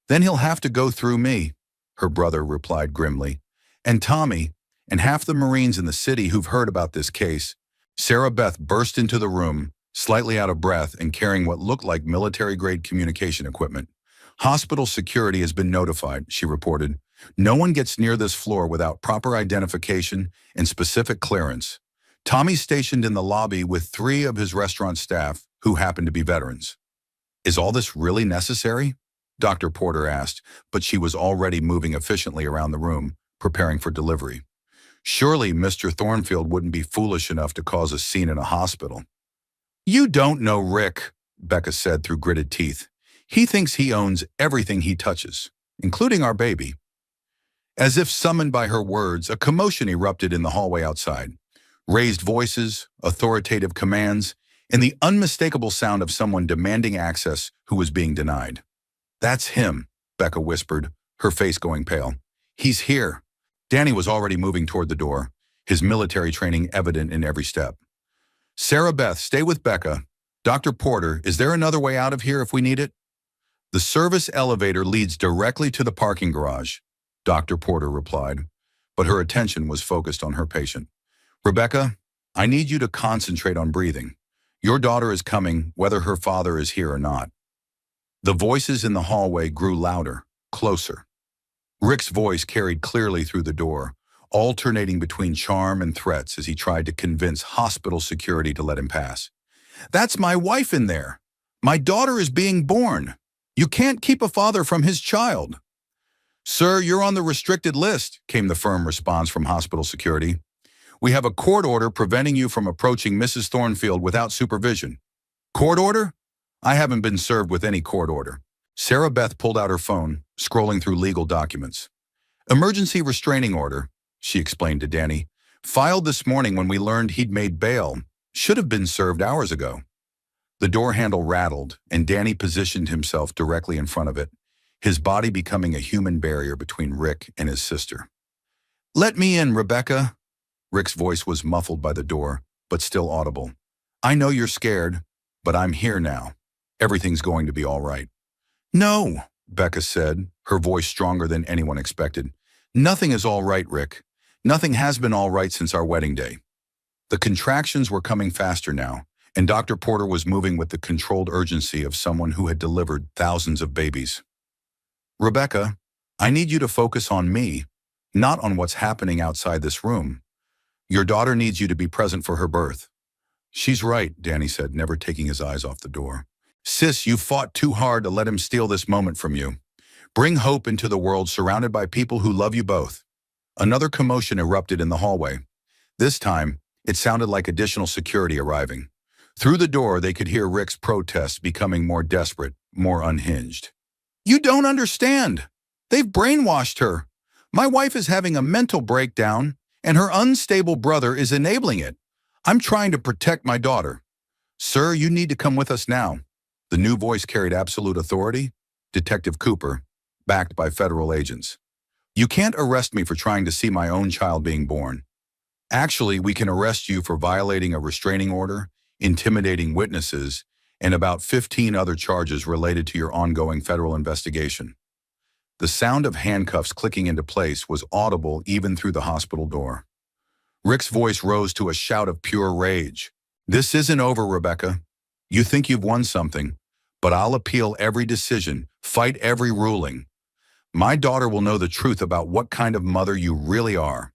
Then he'll have to go through me, her brother replied grimly. And Tommy, and half the Marines in the city who've heard about this case. Sarah Beth burst into the room, slightly out of breath and carrying what looked like military-grade communication equipment. Hospital security has been notified, she reported. No one gets near this floor without proper identification and specific clearance. Tommy's stationed in the lobby with 3 of his restaurant staff who happen to be veterans. Is all this really necessary? Dr. Porter asked, but she was already moving efficiently around the room, preparing for delivery. Surely Mr. Thornfield wouldn't be foolish enough to cause a scene in a hospital. You don't know Rick, Becca said through gritted teeth. He thinks he owns everything he touches, including our baby. As if summoned by her words, a commotion erupted in the hallway outside. Raised voices, authoritative commands, and the unmistakable sound of someone demanding access who was being denied. That's him, Becca whispered, her face going pale. He's here. Danny was already moving toward the door, his military training evident in every step. Sarah Beth, stay with Becca. Dr. Porter, is there another way out of here if we need it? The service elevator leads directly to the parking garage, Dr. Porter replied, but her attention was focused on her patient. Rebecca, I need you to concentrate on breathing. Your daughter is coming, whether her father is here or not. The voices in the hallway grew louder, closer. Rick's voice carried clearly through the door, alternating between charm and threats as he tried to convince hospital security to let him pass. That's my wife in there. My daughter is being born. You can't keep a father from his child. Sir, you're on the restricted list, came the firm response from hospital security. We have a court order preventing you from approaching Mrs. Thornfield without supervision. Court order? I haven't been served with any court order. Sarah Beth pulled out her phone, scrolling through legal documents. Emergency restraining order, she explained to Danny, filed this morning when we learned he'd made bail. Should have been served hours ago. The door handle rattled, and Danny positioned himself directly in front of it, his body becoming a human barrier between Rick and his sister. Let me in, Rebecca. Rick's voice was muffled by the door, but still audible. I know you're scared, but I'm here now. Everything's going to be all right. No, Becca said, her voice stronger than anyone expected. Nothing is all right, Rick. Nothing has been all right since our wedding day. The contractions were coming faster now, and Dr. Porter was moving with the controlled urgency of someone who had delivered thousands of babies. Rebecca, I need you to focus on me, not on what's happening outside this room. Your daughter needs you to be present for her birth. She's right, Danny said, never taking his eyes off the door. Sis, you fought too hard to let him steal this moment from you. Bring hope into the world surrounded by people who love you both. Another commotion erupted in the hallway. This time, it sounded like additional security arriving. Through the door, they could hear Rick's protests becoming more desperate, more unhinged. You don't understand. They've brainwashed her. My wife is having a mental breakdown, and her unstable brother is enabling it. I'm trying to protect my daughter. Sir, you need to come with us now. The new voice carried absolute authority. Detective Cooper, backed by federal agents. You can't arrest me for trying to see my own child being born. Actually, we can arrest you for violating a restraining order, intimidating witnesses, and about 15 other charges related to your ongoing federal investigation. The sound of handcuffs clicking into place was audible even through the hospital door. Rick's voice rose to a shout of pure rage. This isn't over, Rebecca. You think you've won something, but I'll appeal every decision, fight every ruling. My daughter will know the truth about what kind of mother you really are.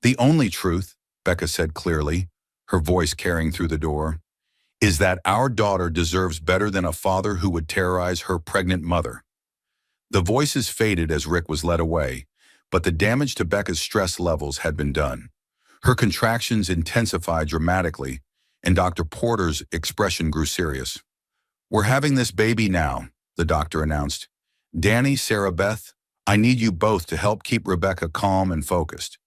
The only truth, Becca said clearly, her voice carrying through the door, is that our daughter deserves better than a father who would terrorize her pregnant mother. The voices faded as Rick was led away, but the damage to Becca's stress levels had been done. Her contractions intensified dramatically, and Dr. Porter's expression grew serious. We're having this baby now, the doctor announced. Danny, Sarah Beth, I need you both to help keep Rebecca calm and focused.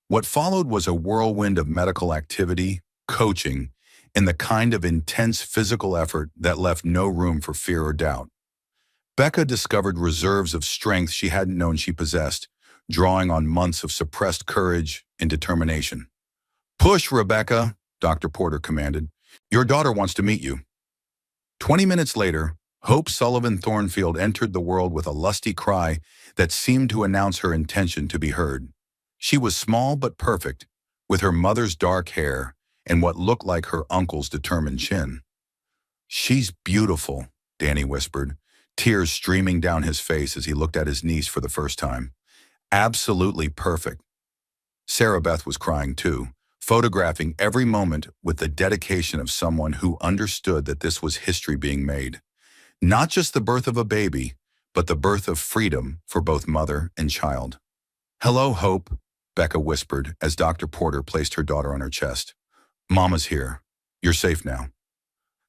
What followed was a whirlwind of medical activity, coaching, and the kind of intense physical effort that left no room for fear or doubt. Becca discovered reserves of strength she hadn't known she possessed, drawing on months of suppressed courage and determination. Push, Rebecca, Dr. Porter commanded. Your daughter wants to meet you. 20 minutes later, Hope Sullivan Thornfield entered the world with a lusty cry that seemed to announce her intention to be heard. She was small but perfect, with her mother's dark hair and what looked like her uncle's determined chin. She's beautiful, Danny whispered, tears streaming down his face as he looked at his niece for the first time. Absolutely perfect. Sarah Beth was crying too, photographing every moment with the dedication of someone who understood that this was history being made. Not just the birth of a baby, but the birth of freedom for both mother and child. "Hello, Hope," Becca whispered as Dr. Porter placed her daughter on her chest. "Mama's here. You're safe now."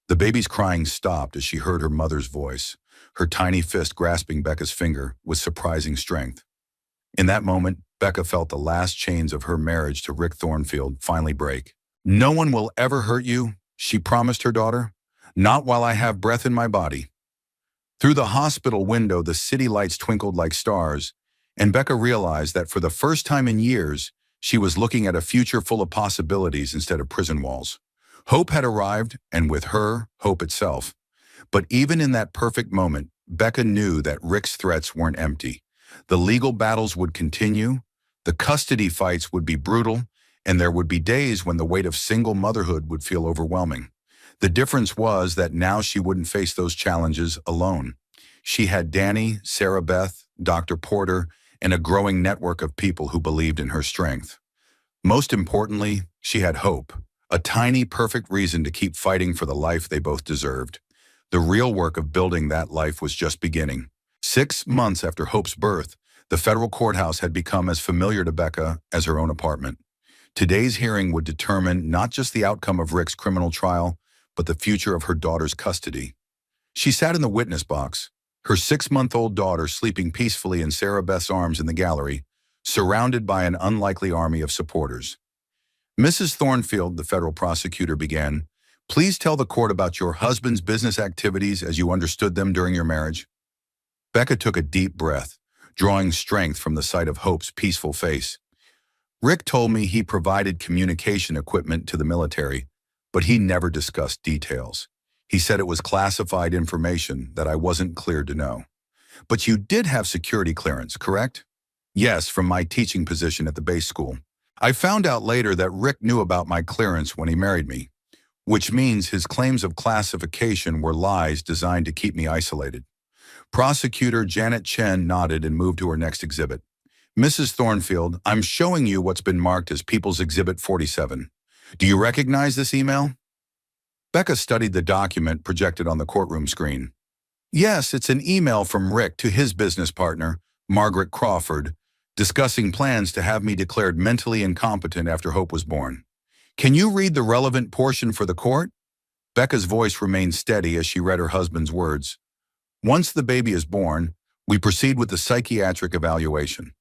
The baby's crying stopped as she heard her mother's voice, her tiny fist grasping Becca's finger with surprising strength. In that moment, Becca felt the last chains of her marriage to Rick Thornfield finally break. "No one will ever hurt you," she promised her daughter. "Not while I have breath in my body." Through the hospital window, the city lights twinkled like stars, and Becca realized that for the first time in years, she was looking at a future full of possibilities instead of prison walls. Hope had arrived, and with her, hope itself. But even in that perfect moment, Becca knew that Rick's threats weren't empty. The legal battles would continue, the custody fights would be brutal, and there would be days when the weight of single motherhood would feel overwhelming. The difference was that now she wouldn't face those challenges alone. She had Danny, Sarah Beth, Dr. Porter, and a growing network of people who believed in her strength. Most importantly, she had hope, a tiny, perfect reason to keep fighting for the life they both deserved. The real work of building that life was just beginning. 6 months after Hope's birth, the federal courthouse had become as familiar to Becca as her own apartment. Today's hearing would determine not just the outcome of Rick's criminal trial, but the future of her daughter's custody. She sat in the witness box, her 6-month-old daughter sleeping peacefully in Sarah Beth's arms in the gallery, surrounded by an unlikely army of supporters. "Mrs. Thornfield," the federal prosecutor began, "please tell the court about your husband's business activities as you understood them during your marriage." Becca took a deep breath, drawing strength from the sight of Hope's peaceful face. "Rick told me he provided communication equipment to the military, but he never discussed details. He said it was classified information that I wasn't cleared to know." "But you did have security clearance, correct?" "Yes, from my teaching position at the base school. I found out later that Rick knew about my clearance when he married me, which means his claims of classification were lies designed to keep me isolated." Prosecutor Janet Chen nodded and moved to her next exhibit. "Mrs. Thornfield, I'm showing you what's been marked as People's Exhibit 47. Do you recognize this email?" Becca studied the document projected on the courtroom screen. "Yes, it's an email from Rick to his business partner, Margaret Crawford, discussing plans to have me declared mentally incompetent after Hope was born. Can you read the relevant portion for the court?" Becca's voice remained steady as she read her husband's words. "Once the baby is born, we proceed with the psychiatric evaluation.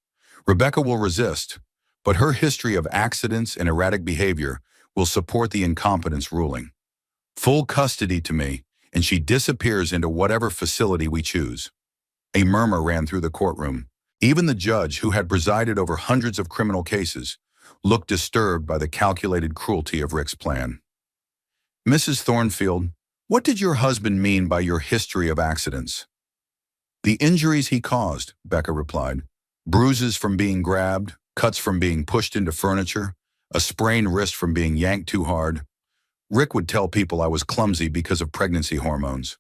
Rebecca will resist, but her history of accidents and erratic behavior will support the incompetence ruling. Full custody to me, and she disappears into whatever facility we choose." A murmur ran through the courtroom. Even the judge, who had presided over hundreds of criminal cases, looked disturbed by the calculated cruelty of Rick's plan. "Mrs. Thornfield, what did your husband mean by your history of accidents?" "The injuries he caused," Becca replied. "Bruises from being grabbed, cuts from being pushed into furniture, a sprained wrist from being yanked too hard. Rick would tell people I was clumsy because of pregnancy hormones."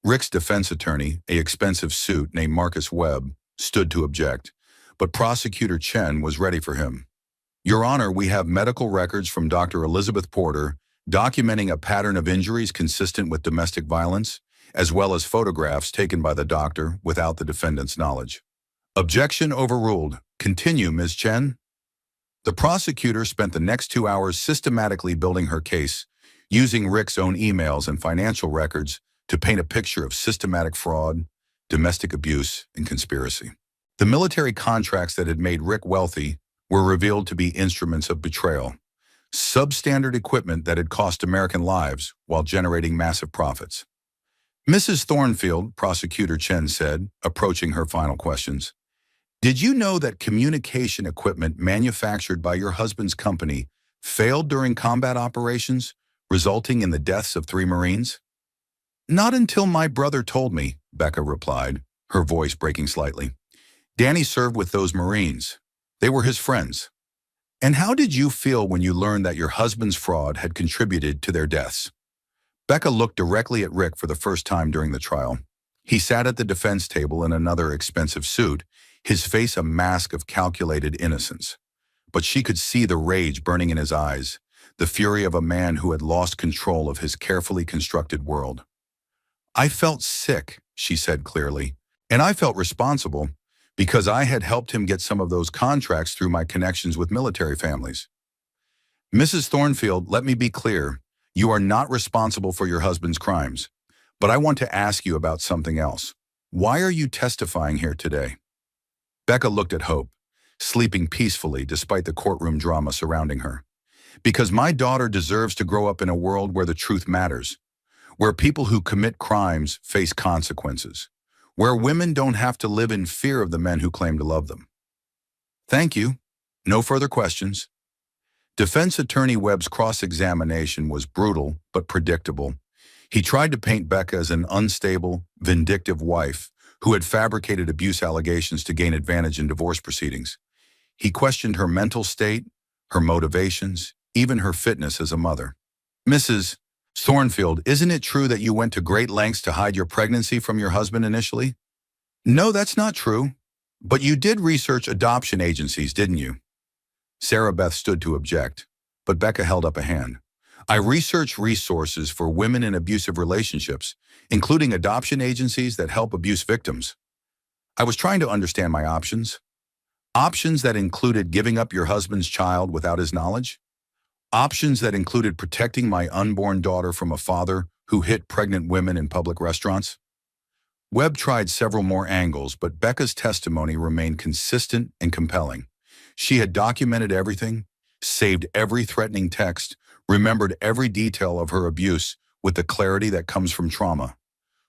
Rick's defense attorney, an expensive suit named Marcus Webb, stood to object, but Prosecutor Chen was ready for him. "Your Honor, we have medical records from Dr. Elizabeth Porter documenting a pattern of injuries consistent with domestic violence, as well as photographs taken by the doctor without the defendant's knowledge." "Objection overruled. Continue, Ms. Chen." The prosecutor spent the next 2 hours systematically building her case, using Rick's own emails and financial records to paint a picture of systematic fraud, domestic abuse, and conspiracy. The military contracts that had made Rick wealthy were revealed to be instruments of betrayal, substandard equipment that had cost American lives while generating massive profits. "Mrs. Thornfield," Prosecutor Chen said, approaching her final questions, "did you know that communication equipment manufactured by your husband's company failed during combat operations, resulting in the deaths of 3 Marines?" "Not until my brother told me," Becca replied, her voice breaking slightly. "Danny served with those Marines. They were his friends." "And how did you feel when you learned that your husband's fraud had contributed to their deaths?" Becca looked directly at Rick for the first time during the trial. He sat at the defense table in another expensive suit, his face a mask of calculated innocence. But she could see the rage burning in his eyes, the fury of a man who had lost control of his carefully constructed world. "I felt sick," she said clearly, "and I felt responsible because I had helped him get some of those contracts through my connections with military families." "Mrs. Thornfield, let me be clear. You are not responsible for your husband's crimes. But I want to ask you about something else. Why are you testifying here today?" Becca looked at Hope, sleeping peacefully despite the courtroom drama surrounding her. "Because my daughter deserves to grow up in a world where the truth matters, where people who commit crimes face consequences, where women don't have to live in fear of the men who claim to love them." "Thank you. No further questions." Defense attorney Webb's cross-examination was brutal but predictable. He tried to paint Becca as an unstable, vindictive wife who had fabricated abuse allegations to gain advantage in divorce proceedings. He questioned her mental state, her motivations, even her fitness as a mother. "Mrs. Thornfield, isn't it true that you went to great lengths to hide your pregnancy from your husband initially?" "No, that's not true. But you did research adoption agencies, didn't you?" Sarah Beth stood to object, but Becca held up a hand. "I researched resources for women in abusive relationships, including adoption agencies that help abuse victims. I was trying to understand my options. Options that included giving up your husband's child without his knowledge. Options that included protecting my unborn daughter from a father who hit pregnant women in public restaurants." Webb tried several more angles, but Becca's testimony remained consistent and compelling. She had documented everything, saved every threatening text, remembered every detail of her abuse with the clarity that comes from trauma.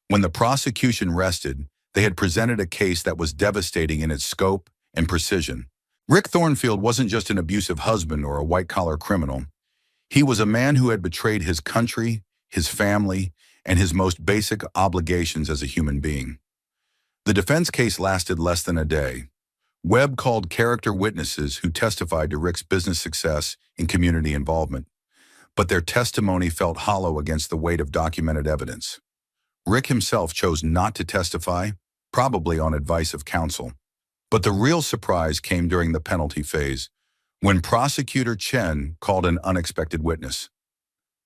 When the prosecution rested, they had presented a case that was devastating in its scope and precision. Rick Thornfield wasn't just an abusive husband or a white-collar criminal. He was a man who had betrayed his country, his family, and his most basic obligations as a human being. The defense case lasted less than a day. Webb called character witnesses who testified to Rick's business success and community involvement, but their testimony felt hollow against the weight of documented evidence. Rick himself chose not to testify, probably on advice of counsel. But the real surprise came during the penalty phase, when Prosecutor Chen called an unexpected witness.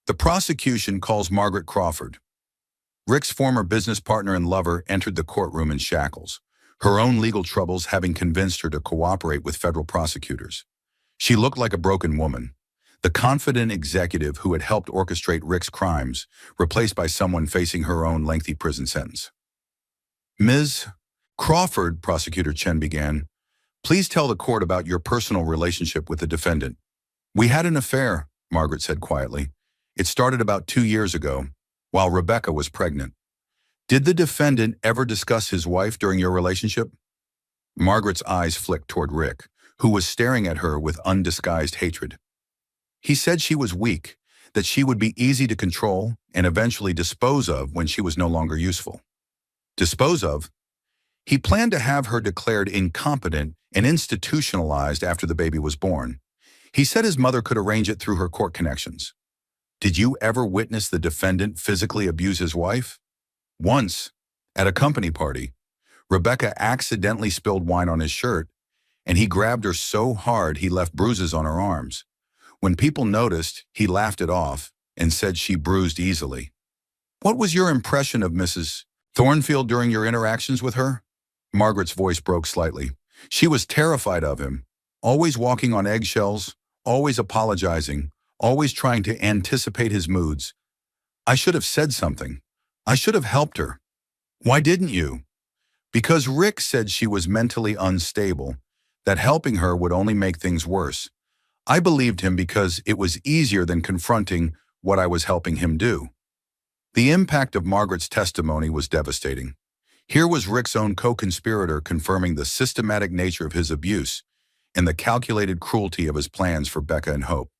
The prosecution calls Margaret Crawford. Rick's former business partner and lover entered the courtroom in shackles, her own legal troubles having convinced her to cooperate with federal prosecutors. She looked like a broken woman, the confident executive who had helped orchestrate Rick's crimes, replaced by someone facing her own lengthy prison sentence. "Ms. Crawford," Prosecutor Chen began, "please tell the court about your personal relationship with the defendant." "We had an affair," Margaret said quietly. "It started about 2 years ago, while Rebecca was pregnant." "Did the defendant ever discuss his wife during your relationship?" Margaret's eyes flicked toward Rick, who was staring at her with undisguised hatred. "He said she was weak, that she would be easy to control and eventually dispose of when she was no longer useful." "Dispose of?" "He planned to have her declared incompetent and institutionalized after the baby was born. He said his mother could arrange it through her court connections." "Did you ever witness the defendant physically abuse his wife?" "Once, at a company party. Rebecca accidentally spilled wine on his shirt, and he grabbed her so hard he left bruises on her arms. When people noticed, he laughed it off and said she bruised easily." "What was your impression of Mrs. Thornfield during your interactions with her?" Margaret's voice broke slightly. "She was terrified of him, always walking on eggshells, always apologizing, always trying to anticipate his moods. I should have said something. I should have helped her." "Why didn't you?" "Because Rick said she was mentally unstable, that helping her would only make things worse. I believed him because it was easier than confronting what I was helping him do." The impact of Margaret's testimony was devastating. Here was Rick's own co-conspirator confirming the systematic nature of his abuse and the calculated cruelty of his plans for Becca and Hope.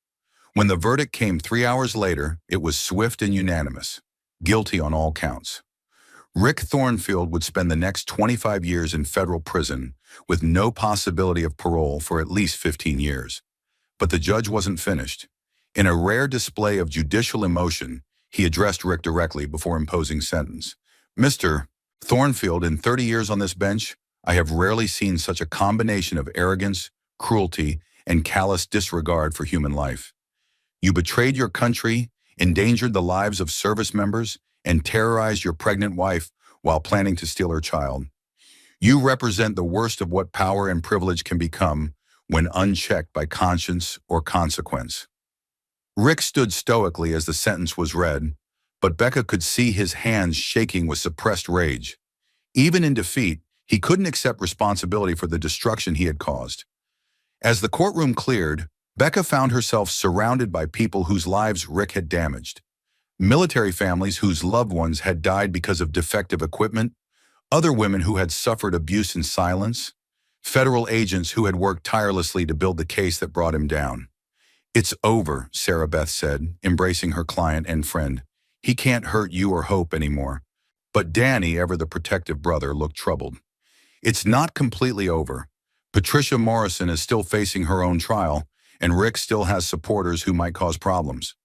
When the verdict came 3 hours later, it was swift and unanimous. Guilty on all counts. Rick Thornfield would spend the next 25 years in federal prison with no possibility of parole for at least 15 years. But the judge wasn't finished. In a rare display of judicial emotion, he addressed Rick directly before imposing sentence. "Mr. Thornfield, in 30 years on this bench, I have rarely seen such a combination of arrogance, cruelty, and callous disregard for human life. You betrayed your country, endangered the lives of service members, and terrorized your pregnant wife while planning to steal her child. You represent the worst of what power and privilege can become when unchecked by conscience or consequence. Rick stood stoically as the sentence was read, but Becca could see his hands shaking with suppressed rage. Even in defeat, he couldn't accept responsibility for the destruction he had caused. As the courtroom cleared, Becca found herself surrounded by people whose lives Rick had damaged. Military families whose loved ones had died because of defective equipment, other women who had suffered abuse in silence, federal agents who had worked tirelessly to build the case that brought him down. "It's over," Sarah Beth said, embracing her client and friend. "He can't hurt you or Hope anymore." But Danny, ever the protective brother, looked troubled. "It's not completely over. Patricia Morrison is still facing her own trial, and Rick still has supporters who might cause problems."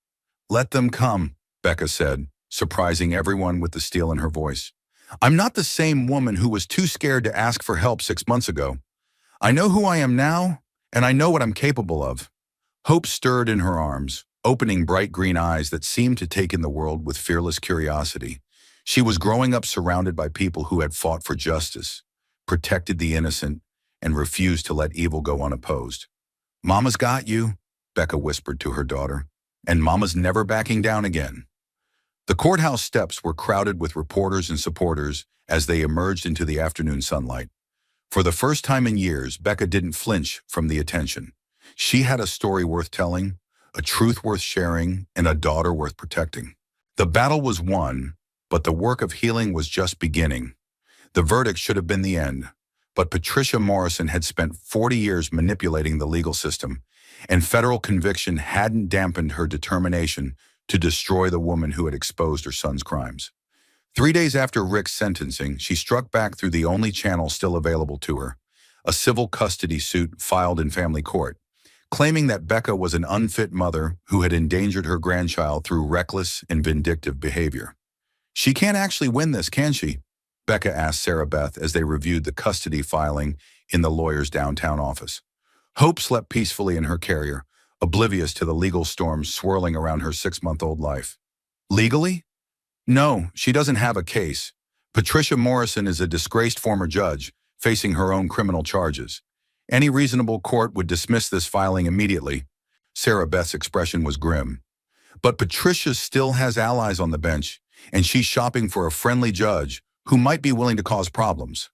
"Let them come," Becca said, surprising everyone with the steel in her voice. "I'm not the same woman who was too scared to ask for help 6 months ago. I know who I am now, and I know what I'm capable of." Hope stirred in her arms, opening bright green eyes that seemed to take in the world with fearless curiosity. She was growing up surrounded by people who had fought for justice, protected the innocent, and refused to let evil go unopposed. "Mama's got you," Becca whispered to her daughter, "and Mama's never backing down again." The courthouse steps were crowded with reporters and supporters as they emerged into the afternoon sunlight. For the first time in years, Becca didn't flinch from the attention. She had a story worth telling, a truth worth sharing, and a daughter worth protecting. The battle was won, but the work of healing was just beginning. The verdict should have been the end, but Patricia Morrison had spent 40 years manipulating the legal system, and federal conviction hadn't dampened her determination to destroy the woman who had exposed her son's crimes. 3 days after Rick's sentencing, she struck back through the only channel still available to her, a civil custody suit filed in family court, claiming that Becca was an unfit mother who had endangered her grandchild through reckless and vindictive behavior. "She can't actually win this, can she?" Becca asked Sarah Beth as they reviewed the custody filing in the lawyer's downtown office. Hope slept peacefully in her carrier, oblivious to the legal storms swirling around her 6-month-old life. "Legally? No, she doesn't have a case. Patricia Morrison is a disgraced former judge, facing her own criminal charges. Any reasonable court would dismiss this filing immediately." Sarah Beth's expression was grim. "But Patricia still has allies on the bench, and she's shopping for a friendly judge who might be willing to cause problems."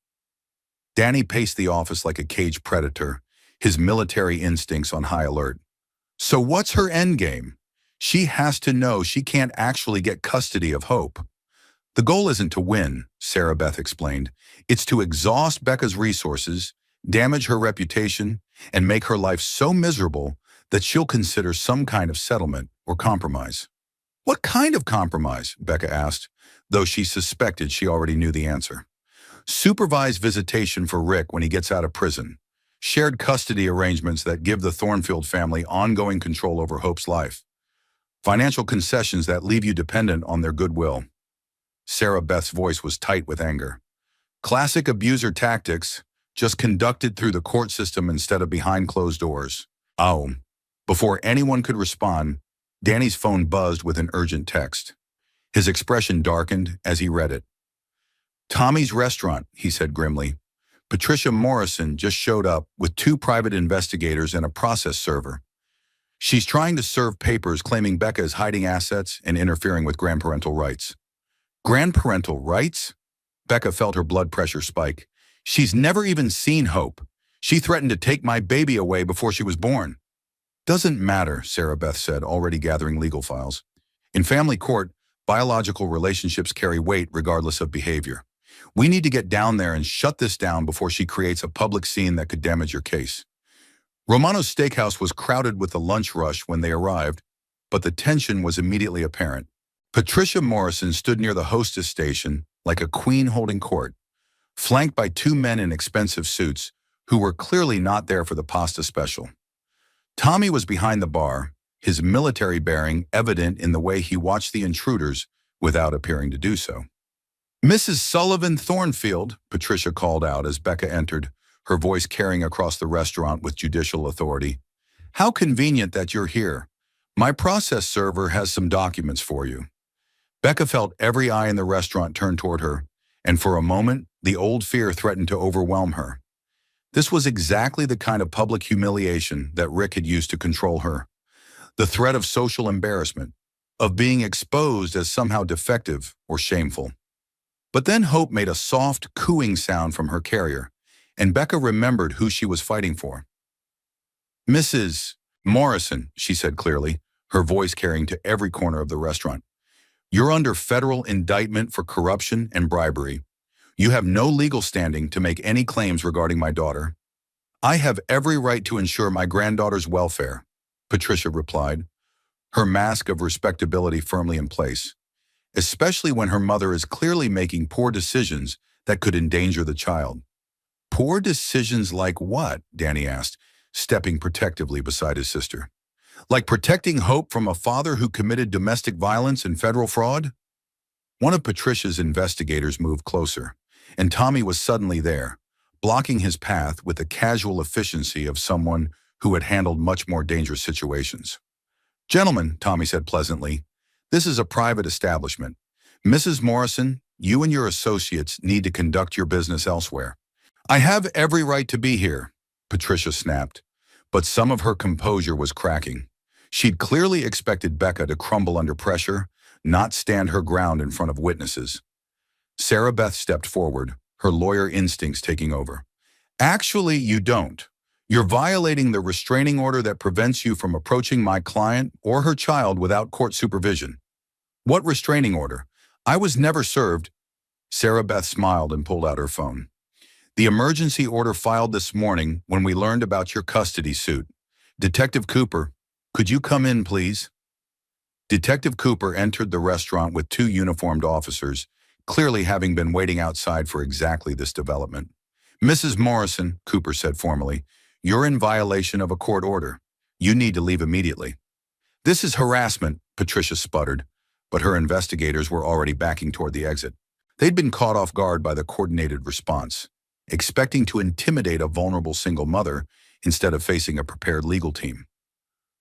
Danny paced the office like a caged predator, his military instincts on high alert. "So what's her endgame? She has to know she can't actually get custody of Hope." "The goal isn't to win," Sarah Beth explained. "It's to exhaust Becca's resources, damage her reputation, and make her life so miserable that she'll consider some kind of settlement or compromise." "What kind of compromise?" Becca asked, though she suspected she already knew the answer. "Supervised visitation for Rick when he gets out of prison. Shared custody arrangements that give the Thornfield family ongoing control over Hope's life. Financial concessions that leave you dependent on their goodwill." Sarah Beth's voice was tight with anger. "Classic abuser tactics, just conducted through the court system instead of behind closed doors." "Oh." Before anyone could respond, Danny's phone buzzed with an urgent text. His expression darkened as he read it. "Tommy's Restaurant," he said grimly. "Patricia Morrison just showed up with 2 private investigators and a process server. She's trying to serve papers claiming Becca is hiding assets and interfering with grandparental rights." "Grandparental rights?" Becca felt her blood pressure spike. "She's never even seen Hope. She threatened to take my baby away before she was born." "Doesn't matter," Sarah Beth said, already gathering legal files. "In family court, biological relationships carry weight regardless of behavior. We need to get down there and shut this down before she creates a public scene that could damage your case." Romano's Steakhouse was crowded with the lunch rush when they arrived, but the tension was immediately apparent. Patricia Morrison stood near the hostess station like a queen holding court, flanked by 2 men in expensive suits who were clearly not there for the pasta special. Tommy was behind the bar, his military bearing evident in the way he watched the intruders without appearing to do so. Mrs. Sullivan Thornfield, Patricia called out as Becca entered, her voice carrying across the restaurant with judicial authority. How convenient that you're here. My process server has some documents for you. Becca felt every eye in the restaurant turn toward her, and for a moment, the old fear threatened to overwhelm her. This was exactly the kind of public humiliation that Rick had used to control her. The threat of social embarrassment, of being exposed as somehow defective or shameful. But then Hope made a soft, cooing sound from her carrier, and Becca remembered who she was fighting for. Mrs. Morrison, she said clearly, her voice carrying to every corner of the restaurant. You're under federal indictment for corruption and bribery. You have no legal standing to make any claims regarding my daughter. I have every right to ensure my granddaughter's welfare, Patricia replied, her mask of respectability firmly in place, especially when her mother is clearly making poor decisions that could endanger the child. Poor decisions like what? Danny asked, stepping protectively beside his sister. Like protecting Hope from a father who committed domestic violence and federal fraud? One of Patricia's investigators moved closer, and Tommy was suddenly there, blocking his path with the casual efficiency of someone who had handled much more dangerous situations. Gentlemen, Tommy said pleasantly, this is a private establishment. Mrs. Morrison, you and your associates need to conduct your business elsewhere. I have every right to be here, Patricia snapped, but some of her composure was cracking. She'd clearly expected Becca to crumble under pressure, not stand her ground in front of witnesses. Sarah Beth stepped forward, her lawyer instincts taking over. Actually, you don't. You're violating the restraining order that prevents you from approaching my client or her child without court supervision. What restraining order? I was never served. Sarah Beth smiled and pulled out her phone. The emergency order filed this morning when we learned about your custody suit. Detective Cooper, could you come in, please? Detective Cooper entered the restaurant with two uniformed officers, clearly having been waiting outside for exactly this development. Mrs. Morrison, Cooper said formally, you're in violation of a court order. You need to leave immediately. This is harassment, Patricia sputtered, but her investigators were already backing toward the exit. They'd been caught off guard by the coordinated response, expecting to intimidate a vulnerable single mother instead of facing a prepared legal team.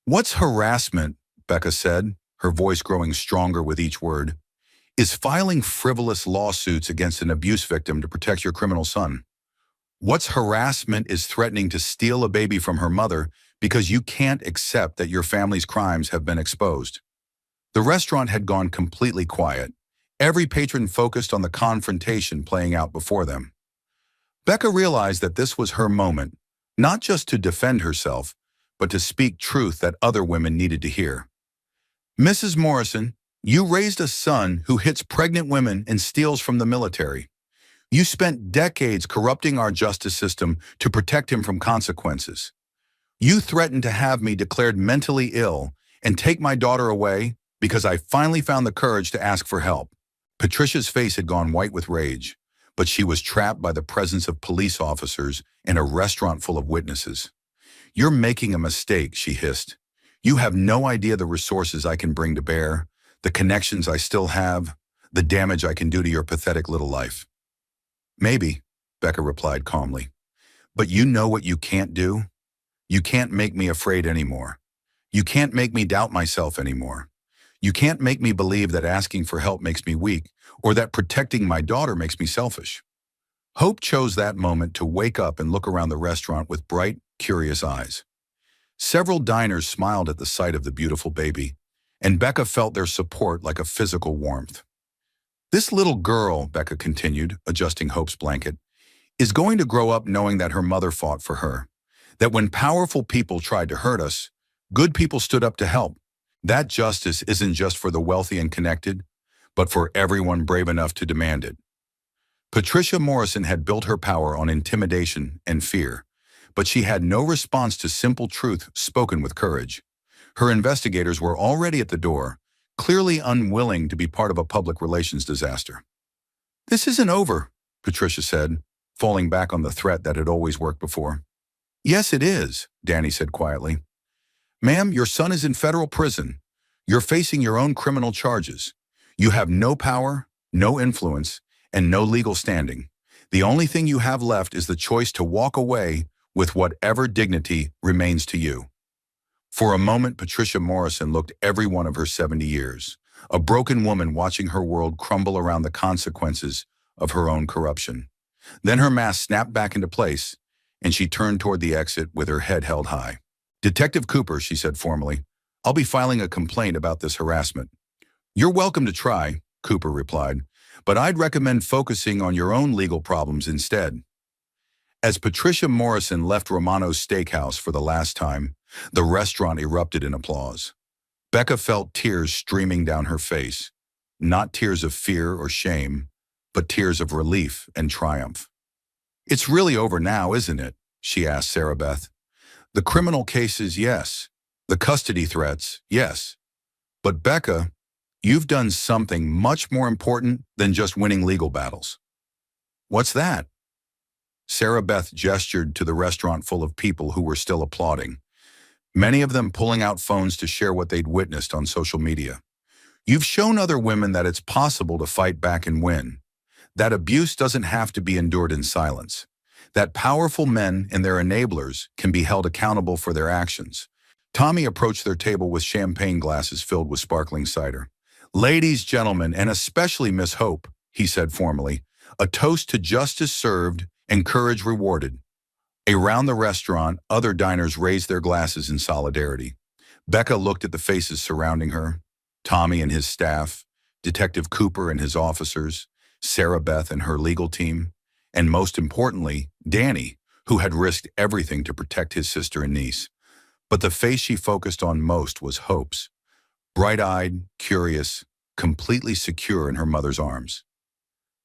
What's harassment, Becca said, her voice growing stronger with each word, is filing frivolous lawsuits against an abuse victim to protect your criminal son. What's harassment is threatening to steal a baby from her mother because you can't accept that your family's crimes have been exposed. The restaurant had gone completely quiet, every patron focused on the confrontation playing out before them. Becca realized that this was her moment, not just to defend herself, but to speak truth that other women needed to hear. Mrs. Morrison, you raised a son who hits pregnant women and steals from the military. You spent decades corrupting our justice system to protect him from consequences. You threatened to have me declared mentally ill and take my daughter away because I finally found the courage to ask for help. Patricia's face had gone white with rage, but she was trapped by the presence of police officers and a restaurant full of witnesses. You're making a mistake, she hissed. You have no idea the resources I can bring to bear, the connections I still have, the damage I can do to your pathetic little life. Maybe, Becca replied calmly. But you know what you can't do? You can't make me afraid anymore. You can't make me doubt myself anymore. You can't make me believe that asking for help makes me weak, or that protecting my daughter makes me selfish. Hope chose that moment to wake up and look around the restaurant with bright, curious eyes. Several diners smiled at the sight of the beautiful baby, and Becca felt their support like a physical warmth. This little girl, Becca continued, adjusting Hope's blanket, is going to grow up knowing that her mother fought for her, that when powerful people tried to hurt us, good people stood up to help. That justice isn't just for the wealthy and connected, but for everyone brave enough to demand it. Patricia Morrison had built her power on intimidation and fear, but she had no response to simple truth spoken with courage. Her investigators were already at the door, clearly unwilling to be part of a public relations disaster. This isn't over, Patricia said, falling back on the threat that had always worked before. Yes, it is, Danny said quietly. Ma'am, your son is in federal prison. You're facing your own criminal charges. You have no power, no influence, and no legal standing. The only thing you have left is the choice to walk away with whatever dignity remains to you. For a moment, Patricia Morrison looked every one of her 70 years, a broken woman watching her world crumble around the consequences of her own corruption. Then her mask snapped back into place, and she turned toward the exit with her head held high. "Detective Cooper," she said formally, "I'll be filing a complaint about this harassment." "You're welcome to try," Cooper replied, "but I'd recommend focusing on your own legal problems instead." As Patricia Morrison left Romano's Steakhouse for the last time, the restaurant erupted in applause. Becca felt tears streaming down her face, not tears of fear or shame, but tears of relief and triumph. "It's really over now, isn't it?" she asked Sarah Beth. "The criminal cases, yes. The custody threats, yes. But Becca, you've done something much more important than just winning legal battles." "What's that?" Sarah Beth gestured to the restaurant full of people who were still applauding, many of them pulling out phones to share what they'd witnessed on social media. "You've shown other women that it's possible to fight back and win. That abuse doesn't have to be endured in silence. That powerful men and their enablers can be held accountable for their actions." Tommy approached their table with champagne glasses filled with sparkling cider. "Ladies, gentlemen, and especially Miss Hope," he said formally, "a toast to justice served and courage rewarded." Around the restaurant, other diners raised their glasses in solidarity. Becca looked at the faces surrounding her: Tommy and his staff, Detective Cooper and his officers, Sarah Beth and her legal team, and most importantly, Danny, who had risked everything to protect his sister and niece. But the face she focused on most was Hope's, bright-eyed, curious, completely secure in her mother's arms.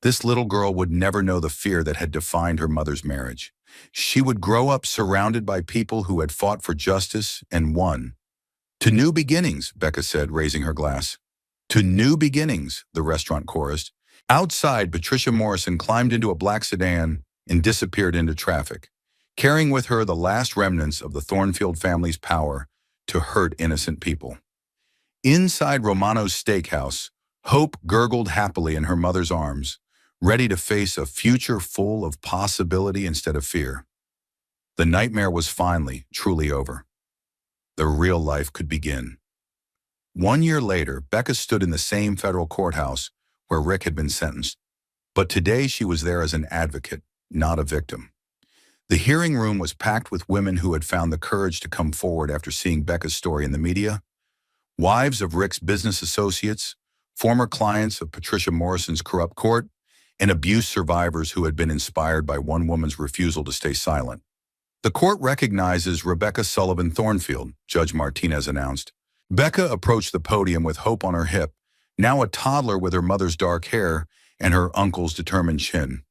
This little girl would never know the fear that had defined her mother's marriage. She would grow up surrounded by people who had fought for justice and won. "To new beginnings," Becca said, raising her glass. "To new beginnings," the restaurant chorused. Outside, Patricia Morrison climbed into a black sedan and disappeared into traffic, carrying with her the last remnants of the Thornfield family's power to hurt innocent people. Inside Romano's Steakhouse, Hope gurgled happily in her mother's arms, ready to face a future full of possibility instead of fear. The nightmare was finally, truly over. The real life could begin. 1 year later, Becca stood in the same federal courthouse where Rick had been sentenced. But today she was there as an advocate, not a victim. The hearing room was packed with women who had found the courage to come forward after seeing Becca's story in the media. Wives of Rick's business associates, former clients of Patricia Morrison's corrupt court, and abuse survivors who had been inspired by one woman's refusal to stay silent. "The court recognizes Rebecca Sullivan Thornfield," Judge Martinez announced. Becca approached the podium with Hope on her hip, now a toddler with her mother's dark hair and her uncle's determined chin.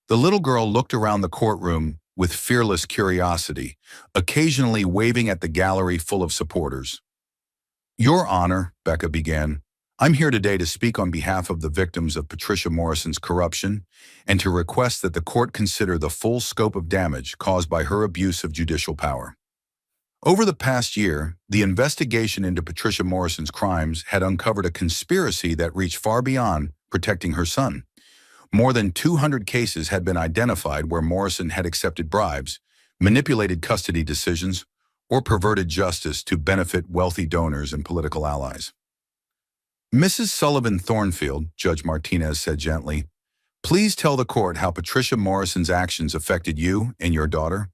The little girl looked around the courtroom with fearless curiosity, occasionally waving at the gallery full of supporters. "Your Honor," Becca began, "I'm here today to speak on behalf of the victims of Patricia Morrison's corruption and to request that the court consider the full scope of damage caused by her abuse of judicial power. Over the past year, the investigation into Patricia Morrison's crimes had uncovered a conspiracy that reached far beyond protecting her son. More than 200 cases had been identified where Morrison had accepted bribes, manipulated custody decisions, or perverted justice to benefit wealthy donors and political allies. Mrs. Sullivan Thornfield," Judge Martinez said gently, "please tell the court how Patricia Morrison's actions affected you and your daughter."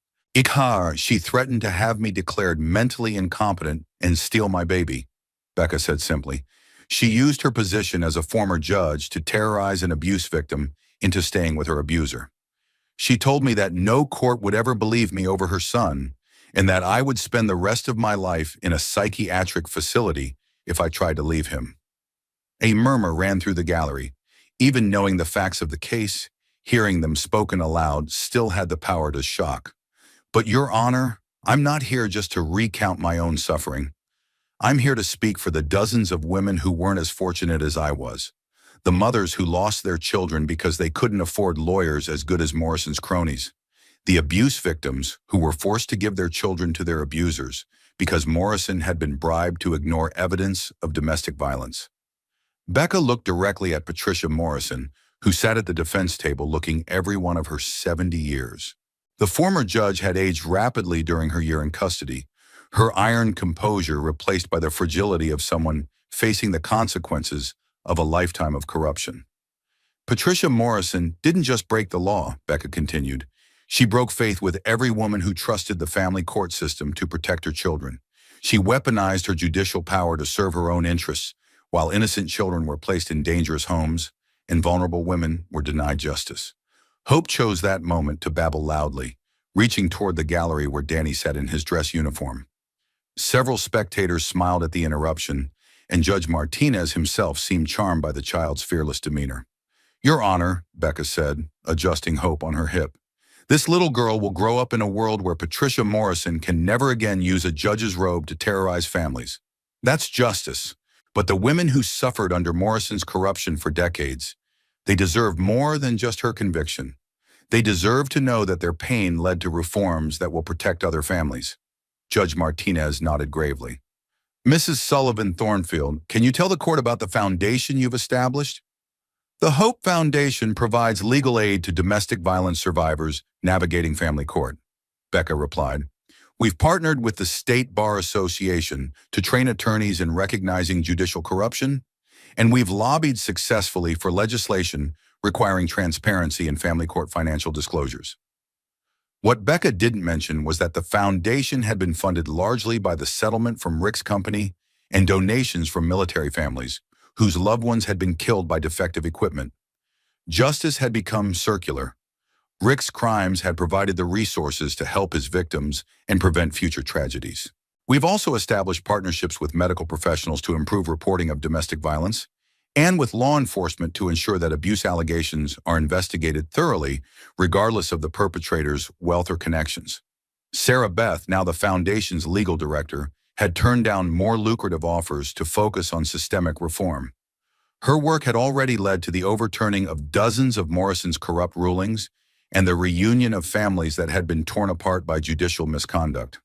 She threatened to have me declared mentally incompetent and steal my baby," Becca said simply. "She used her position as a former judge to terrorize an abuse victim into staying with her abuser. She told me that no court would ever believe me over her son and that I would spend the rest of my life in a psychiatric facility if I tried to leave him." A murmur ran through the gallery. Even knowing the facts of the case, hearing them spoken aloud still had the power to shock. "But Your Honor, I'm not here just to recount my own suffering. I'm here to speak for the dozens of women who weren't as fortunate as I was. The mothers who lost their children because they couldn't afford lawyers as good as Morrison's cronies. The abuse victims who were forced to give their children to their abusers because Morrison had been bribed to ignore evidence of domestic violence." Becca looked directly at Patricia Morrison, who sat at the defense table looking every one of her 70 years. The former judge had aged rapidly during her year in custody, her iron composure replaced by the fragility of someone facing the consequences of a lifetime of corruption. Patricia Morrison didn't just break the law, Becca continued. She broke faith with every woman who trusted the family court system to protect her children. She weaponized her judicial power to serve her own interests, while innocent children were placed in dangerous homes and vulnerable women were denied justice. Hope chose that moment to babble loudly, reaching toward the gallery where Danny sat in his dress uniform. Several spectators smiled at the interruption, and Judge Martinez himself seemed charmed by the child's fearless demeanor. "Your Honor," Becca said, adjusting Hope on her hip, "this little girl will grow up in a world where Patricia Morrison can never again use a judge's robe to terrorize families. That's justice. But the women who suffered under Morrison's corruption for decades, they deserve more than just her conviction. They deserve to know that their pain led to reforms that will protect other families." Judge Martinez nodded gravely. "Mrs. Sullivan Thornfield, can you tell the court about the foundation you've established?" "The Hope Foundation provides legal aid to domestic violence survivors navigating family court," Becca replied. "We've partnered with the State Bar Association to train attorneys in recognizing judicial corruption, and we've lobbied successfully for legislation requiring transparency in family court financial disclosures." What Becca didn't mention was that the foundation had been funded largely by the settlement from Rick's company and donations from military families whose loved ones had been killed by defective equipment. Justice had become circular. Rick's crimes had provided the resources to help his victims and prevent future tragedies. "We've also established partnerships with medical professionals to improve reporting of domestic violence, and with law enforcement to ensure that abuse allegations are investigated thoroughly, regardless of the perpetrator's wealth or connections." Sarah Beth, now the foundation's legal director, had turned down more lucrative offers to focus on systemic reform. Her work had already led to the overturning of dozens of Morrison's corrupt rulings and the reunion of families that had been torn apart by judicial misconduct.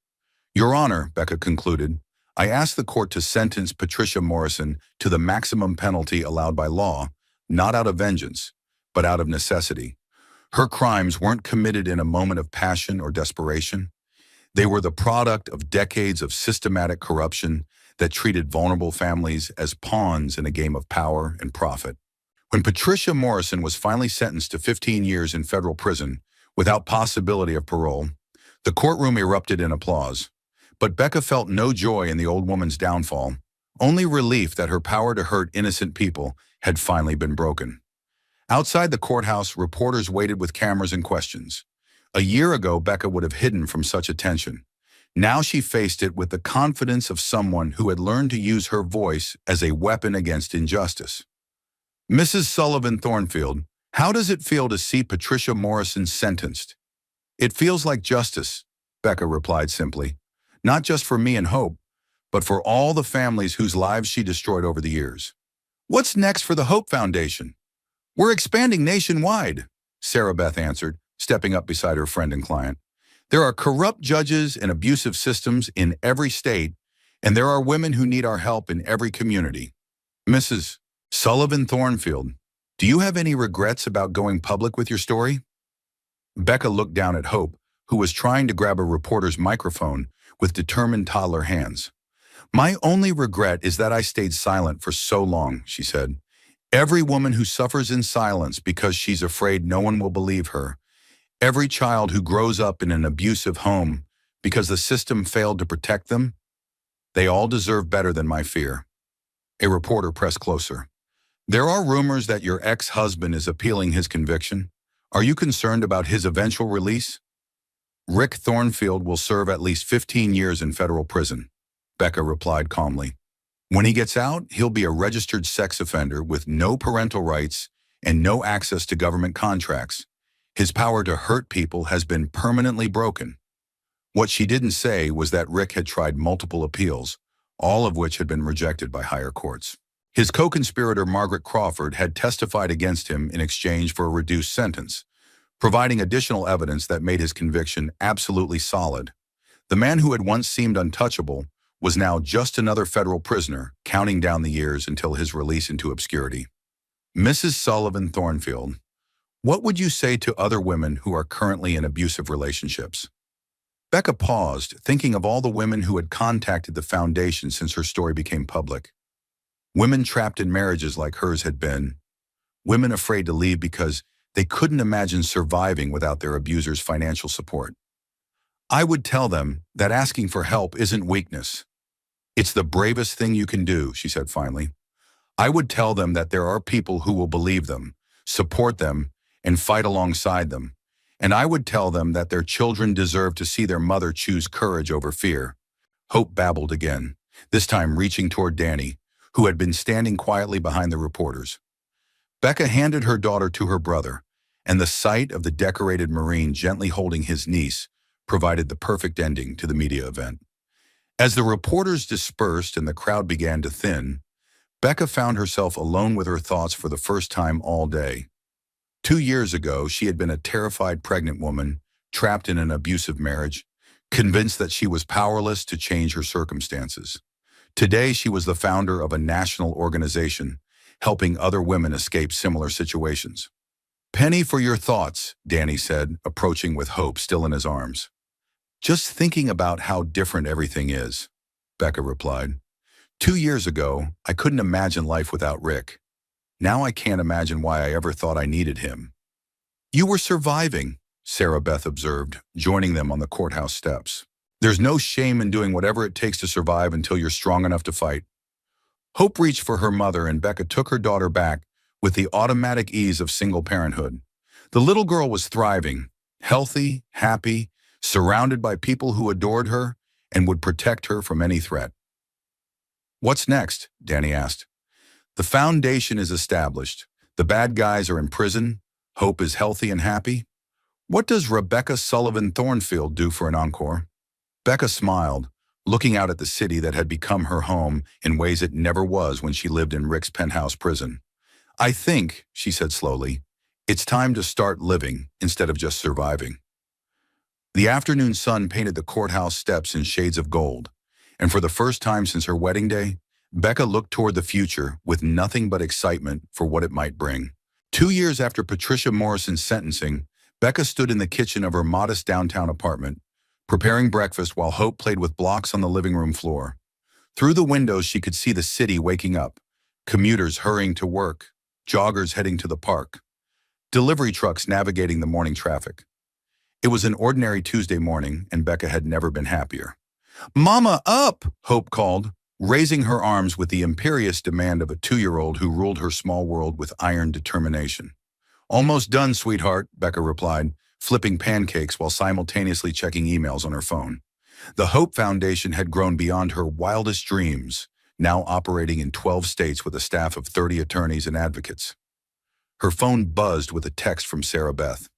"Your Honor," Becca concluded, "I ask the court to sentence Patricia Morrison to the maximum penalty allowed by law, not out of vengeance, but out of necessity. Her crimes weren't committed in a moment of passion or desperation. They were the product of decades of systematic corruption that treated vulnerable families as pawns in a game of power and profit." When Patricia Morrison was finally sentenced to 15 years in federal prison without possibility of parole, the courtroom erupted in applause. But Becca felt no joy in the old woman's downfall, only relief that her power to hurt innocent people had finally been broken. Outside the courthouse, reporters waited with cameras and questions. A year ago, Becca would have hidden from such attention. Now she faced it with the confidence of someone who had learned to use her voice as a weapon against injustice. "Mrs. Sullivan Thornfield, how does it feel to see Patricia Morrison sentenced?" "It feels like justice," Becca replied simply. "Not just for me and Hope, but for all the families whose lives she destroyed over the years." "What's next for the Hope Foundation?" "We're expanding nationwide," Sarah Beth answered, stepping up beside her friend and client. "There are corrupt judges and abusive systems in every state, and there are women who need our help in every community. Mrs. Sullivan Thornfield, do you have any regrets about going public with your story?" Becca looked down at Hope, who was trying to grab a reporter's microphone with determined toddler hands. "My only regret is that I stayed silent for so long," she said. "Every woman who suffers in silence because she's afraid no one will believe her, every child who grows up in an abusive home because the system failed to protect them, they all deserve better than my fear." A reporter pressed closer. "There are rumors that your ex-husband is appealing his conviction. Are you concerned about his eventual release?" "Rick Thornfield will serve at least 15 years in federal prison," Becca replied calmly. "When he gets out, he'll be a registered sex offender with no parental rights and no access to government contracts. His power to hurt people has been permanently broken." What she didn't say was that Rick had tried multiple appeals, all of which had been rejected by higher courts. His co-conspirator Margaret Crawford had testified against him in exchange for a reduced sentence, providing additional evidence that made his conviction absolutely solid. The man who had once seemed untouchable was now just another federal prisoner, counting down the years until his release into obscurity. Mrs. Sullivan Thornfield, what would you say to other women who are currently in abusive relationships? Becca paused, thinking of all the women who had contacted the foundation since her story became public. Women trapped in marriages like hers had been. Women afraid to leave because they couldn't imagine surviving without their abuser's financial support. I would tell them that asking for help isn't weakness. It's the bravest thing you can do, she said finally. I would tell them that there are people who will believe them, support them, and fight alongside them. And I would tell them that their children deserve to see their mother choose courage over fear. Hope babbled again, this time reaching toward Danny, who had been standing quietly behind the reporters. Becca handed her daughter to her brother, and the sight of the decorated Marine gently holding his niece provided the perfect ending to the media event. As the reporters dispersed and the crowd began to thin, Becca found herself alone with her thoughts for the first time all day. 2 years ago, she had been a terrified pregnant woman, trapped in an abusive marriage, convinced that she was powerless to change her circumstances. Today, she was the founder of a national organization, helping other women escape similar situations. Penny for your thoughts, Danny said, approaching with Hope still in his arms. Just thinking about how different everything is, Becca replied. 2 years ago, I couldn't imagine life without Rick. Now I can't imagine why I ever thought I needed him. You were surviving, Sarah Beth observed, joining them on the courthouse steps. There's no shame in doing whatever it takes to survive until you're strong enough to fight. Hope reached for her mother and Becca took her daughter back with the automatic ease of single parenthood. The little girl was thriving, healthy, happy, surrounded by people who adored her and would protect her from any threat. What's next? Danny asked. The foundation is established. The bad guys are in prison. Hope is healthy and happy. What does Rebecca Sullivan Thornfield do for an encore? Becca smiled, looking out at the city that had become her home in ways it never was when she lived in Rick's penthouse prison. I think, she said slowly, it's time to start living instead of just surviving. The afternoon sun painted the courthouse steps in shades of gold, and for the first time since her wedding day, Becca looked toward the future with nothing but excitement for what it might bring. 2 years after Patricia Morrison's sentencing, Becca stood in the kitchen of her modest downtown apartment, preparing breakfast while Hope played with blocks on the living room floor. Through the windows, she could see the city waking up, commuters hurrying to work, joggers heading to the park, delivery trucks navigating the morning traffic. It was an ordinary Tuesday morning, and Becca had never been happier. "Mama, up!" Hope called, raising her arms with the imperious demand of a 2-year-old who ruled her small world with iron determination. "Almost done, sweetheart," Becca replied, flipping pancakes while simultaneously checking emails on her phone. The Hope Foundation had grown beyond her wildest dreams, now operating in 12 states with a staff of 30 attorneys and advocates. Her phone buzzed with a text from Sarah Beth.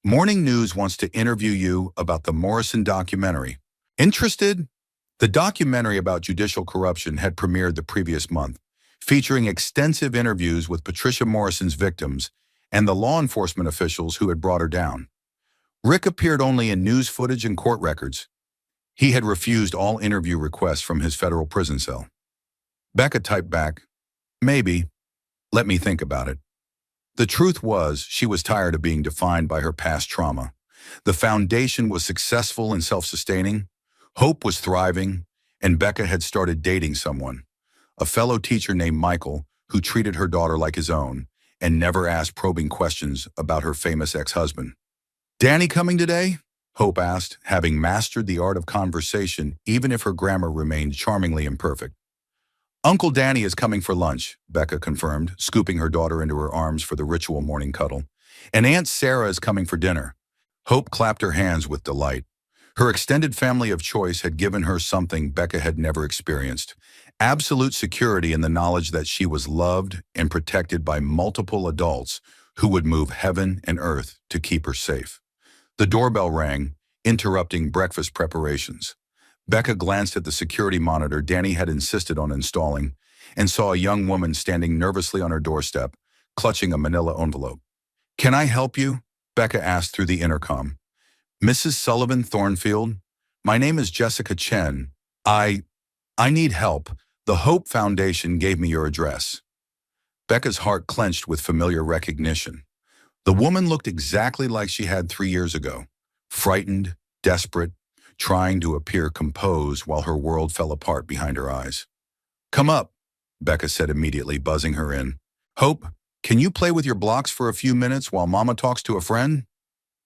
"Morning News wants to interview you about the Morrison documentary. Interested?" The documentary about judicial corruption had premiered the previous month, featuring extensive interviews with Patricia Morrison's victims and the law enforcement officials who had brought her down. Rick appeared only in news footage and court records. He had refused all interview requests from his federal prison cell. Becca typed back, "Maybe. Let me think about it." The truth was, she was tired of being defined by her past trauma. The foundation was successful and self-sustaining. Hope was thriving, and Becca had started dating someone, a fellow teacher named Michael, who treated her daughter like his own and never asked probing questions about her famous ex-husband. "Danny coming today?" Hope asked, having mastered the art of conversation even if her grammar remained charmingly imperfect. "Uncle Danny is coming for lunch," Becca confirmed, scooping her daughter into her arms for the ritual morning cuddle. "And Aunt Sarah is coming for dinner." Hope clapped her hands with delight. Her extended family of choice had given her something Becca had never experienced: absolute security in the knowledge that she was loved and protected by multiple adults who would move heaven and earth to keep her safe. The doorbell rang, interrupting breakfast preparations. Becca glanced at the security monitor Danny had insisted on installing and saw a young woman standing nervously on her doorstep, clutching a manila envelope. "Can I help you?" Becca asked through the intercom. "Mrs. Sullivan Thornfield? My name is Jessica Chen. I need help. The Hope Foundation gave me your address." Becca's heart clenched with familiar recognition. The woman looked exactly like she had 3 years ago, frightened, desperate, trying to appear composed while her world fell apart behind her eyes. "Come up," Becca said immediately, buzzing her in. "Hope, can you play with your blocks for a few minutes while Mama talks to a friend?"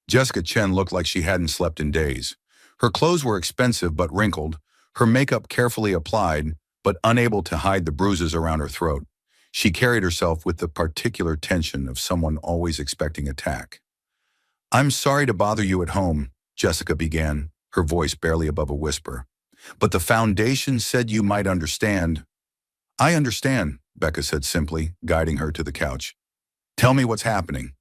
Jessica Chen looked like she hadn't slept in days. Her clothes were expensive but wrinkled, her makeup carefully applied, but unable to hide the bruises around her throat. She carried herself with the particular tension of someone always expecting attack. "I'm sorry to bother you at home," Jessica began, her voice barely above a whisper. "But the foundation said you might understand." "I understand," Becca said simply, guiding her to the couch. "Tell me what's happening."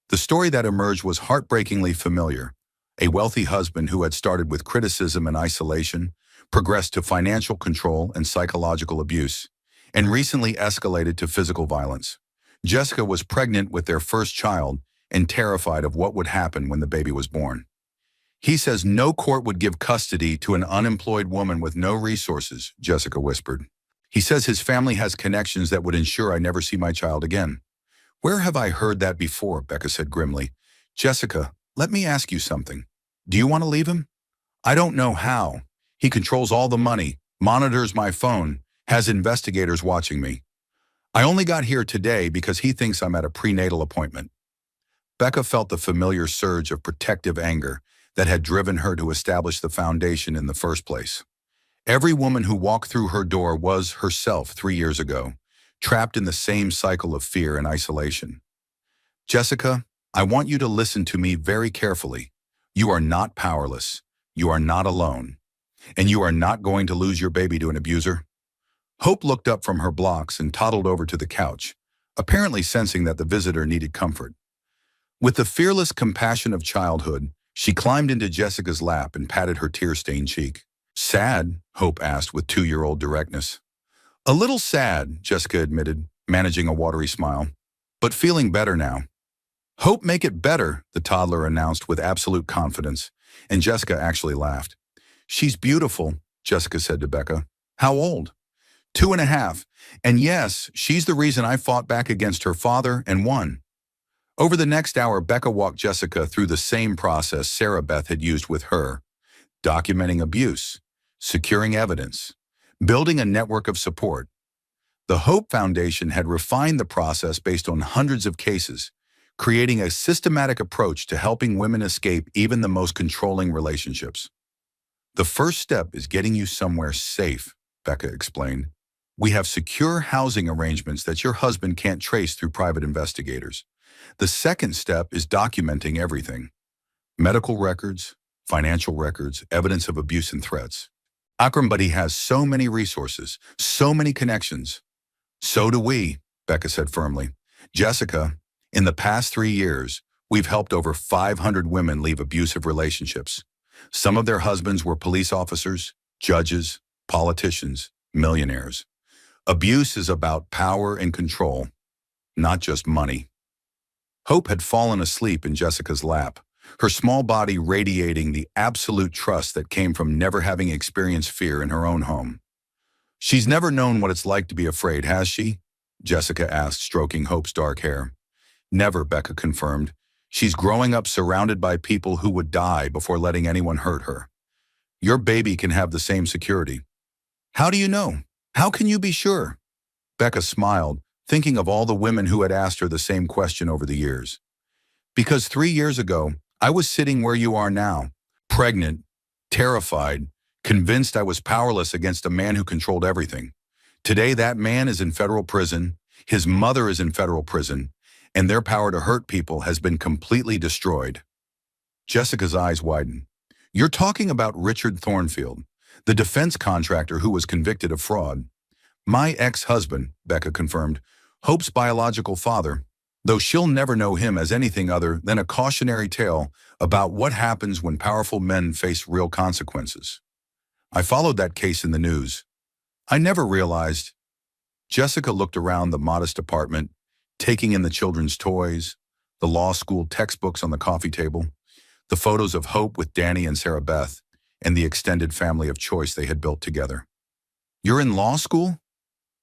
The story that emerged was heartbreakingly familiar. A wealthy husband who had started with criticism and isolation, progressed to financial control and psychological abuse, and recently escalated to physical violence. Jessica was pregnant with their first child and terrified of what would happen when the baby was born. "He says no court would give custody to an unemployed woman with no resources," Jessica whispered. "He says his family has connections that would ensure I never see my child again." "Where have I heard that before?" Becca said grimly. "Jessica, let me ask you something. Do you want to leave him?" "I don't know how. He controls all the money, monitors my phone, has investigators watching me. I only got here today because he thinks I'm at a prenatal appointment." Becca felt the familiar surge of protective anger that had driven her to establish the foundation in the first place. Every woman who walked through her door was herself 3 years ago, trapped in the same cycle of fear and isolation. "Jessica, I want you to listen to me very carefully. You are not powerless. You are not alone. And you are not going to lose your baby to an abuser." Hope looked up from her blocks and toddled over to the couch, apparently sensing that the visitor needed comfort. With the fearless compassion of childhood, she climbed into Jessica's lap and patted her tear-stained cheek. "Sad?" Hope asked with 2-year-old directness. "A little sad," Jessica admitted, managing a watery smile. "But feeling better now." "Hope make it better," the toddler announced with absolute confidence, and Jessica actually laughed. "She's beautiful," Jessica said to Becca. "How old?" 2.5. "And yes, she's the reason I fought back against her father and won." Over the next hour, Becca walked Jessica through the same process Sarah Beth had used with her: documenting abuse, securing evidence, building a network of support. The Hope Foundation had refined the process based on hundreds of cases, creating a systematic approach to helping women escape even the most controlling relationships. "The first step is getting you somewhere safe," Becca explained. "We have secure housing arrangements that your husband can't trace through private investigators. The second step is documenting everything: medical records, financial records, evidence of abuse and threats. Akram Buddy has so many resources, so many connections." "So do we," Becca said firmly. "Jessica, in the past 3 years, we've helped over 500 women leave abusive relationships. Some of their husbands were police officers, judges, politicians, millionaires. Abuse is about power and control, not just money." Hope had fallen asleep in Jessica's lap, her small body radiating the absolute trust that came from never having experienced fear in her own home. "She's never known what it's like to be afraid, has she?" Jessica asked, stroking Hope's dark hair. "Never," Becca confirmed. "She's growing up surrounded by people who would die before letting anyone hurt her. Your baby can have the same security." "How do you know? How can you be sure?" Becca smiled, thinking of all the women who had asked her the same question over the years. "Because 3 years ago, I was sitting where you are now, pregnant, terrified, convinced I was powerless against a man who controlled everything. Today, that man is in federal prison, his mother is in federal prison, and their power to hurt people has been completely destroyed." Jessica's eyes widened. "You're talking about Richard Thornfield, the defense contractor who was convicted of fraud." "My ex-husband," Becca confirmed. "Hope's biological father, though she'll never know him as anything other than a cautionary tale about what happens when powerful men face real consequences. I followed that case in the news. I never realized." Jessica looked around the modest apartment, taking in the children's toys, the law school textbooks on the coffee table, the photos of Hope with Danny and Sarah Beth, and the extended family of choice they had built together. "You're in law school?"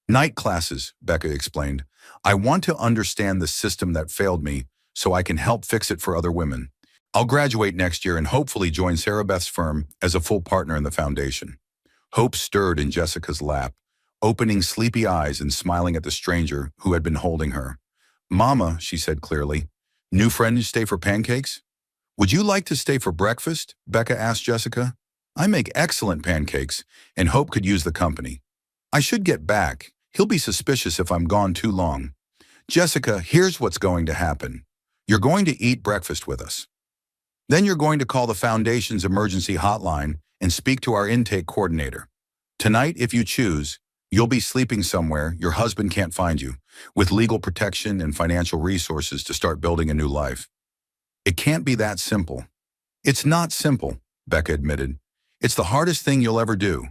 Night classes, Becca explained. I want to understand the system that failed me so I can help fix it for other women. I'll graduate next year and hopefully join Sarah Beth's firm as a full partner in the foundation. Hope stirred in Jessica's lap, opening sleepy eyes and smiling at the stranger who had been holding her. Mama, she said clearly, new friend to stay for pancakes? Would you like to stay for breakfast? Becca asked Jessica. I make excellent pancakes, and Hope could use the company. I should get back. He'll be suspicious if I'm gone too long. Jessica, here's what's going to happen. You're going to eat breakfast with us. Then you're going to call the Foundation's emergency hotline and speak to our intake coordinator. Tonight, if you choose, you'll be sleeping somewhere your husband can't find you, with legal protection and financial resources to start building a new life. It can't be that simple. It's not simple, Becca admitted. It's the hardest thing you'll ever do.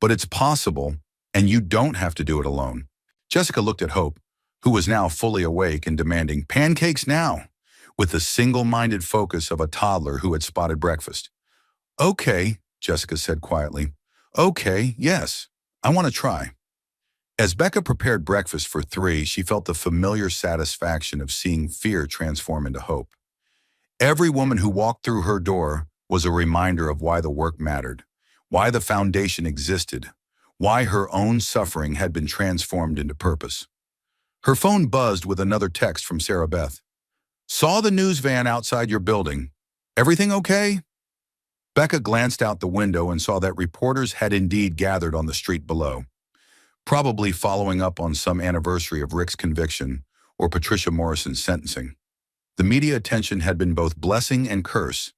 But it's possible, and you don't have to do it alone. Jessica looked at Hope, who was now fully awake and demanding pancakes now, with the single-minded focus of a toddler who had spotted breakfast. Okay, Jessica said quietly. Okay, yes, I want to try. As Becca prepared breakfast for three, she felt the familiar satisfaction of seeing fear transform into hope. Every woman who walked through her door was a reminder of why the work mattered, why the foundation existed, why her own suffering had been transformed into purpose. Her phone buzzed with another text from Sarah Beth. Saw the news van outside your building. Everything okay? Becca glanced out the window and saw that reporters had indeed gathered on the street below, probably following up on some anniversary of Rick's conviction or Patricia Morrison's sentencing. The media attention had been both blessing and curse.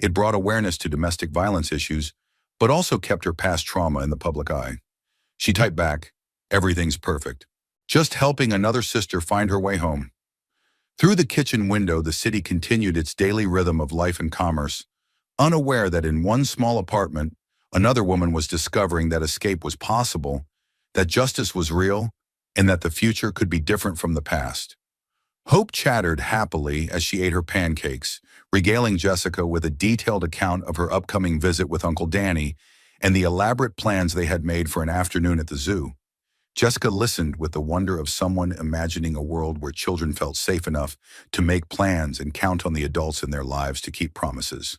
It brought awareness to domestic violence issues, but also kept her past trauma in the public eye. She typed back, everything's perfect. Just helping another sister find her way home. Through the kitchen window, the city continued its daily rhythm of life and commerce, unaware that in one small apartment, another woman was discovering that escape was possible, that justice was real, and that the future could be different from the past. Hope chattered happily as she ate her pancakes, regaling Jessica with a detailed account of her upcoming visit with Uncle Danny and the elaborate plans they had made for an afternoon at the zoo. Jessica listened with the wonder of someone imagining a world where children felt safe enough to make plans and count on the adults in their lives to keep promises.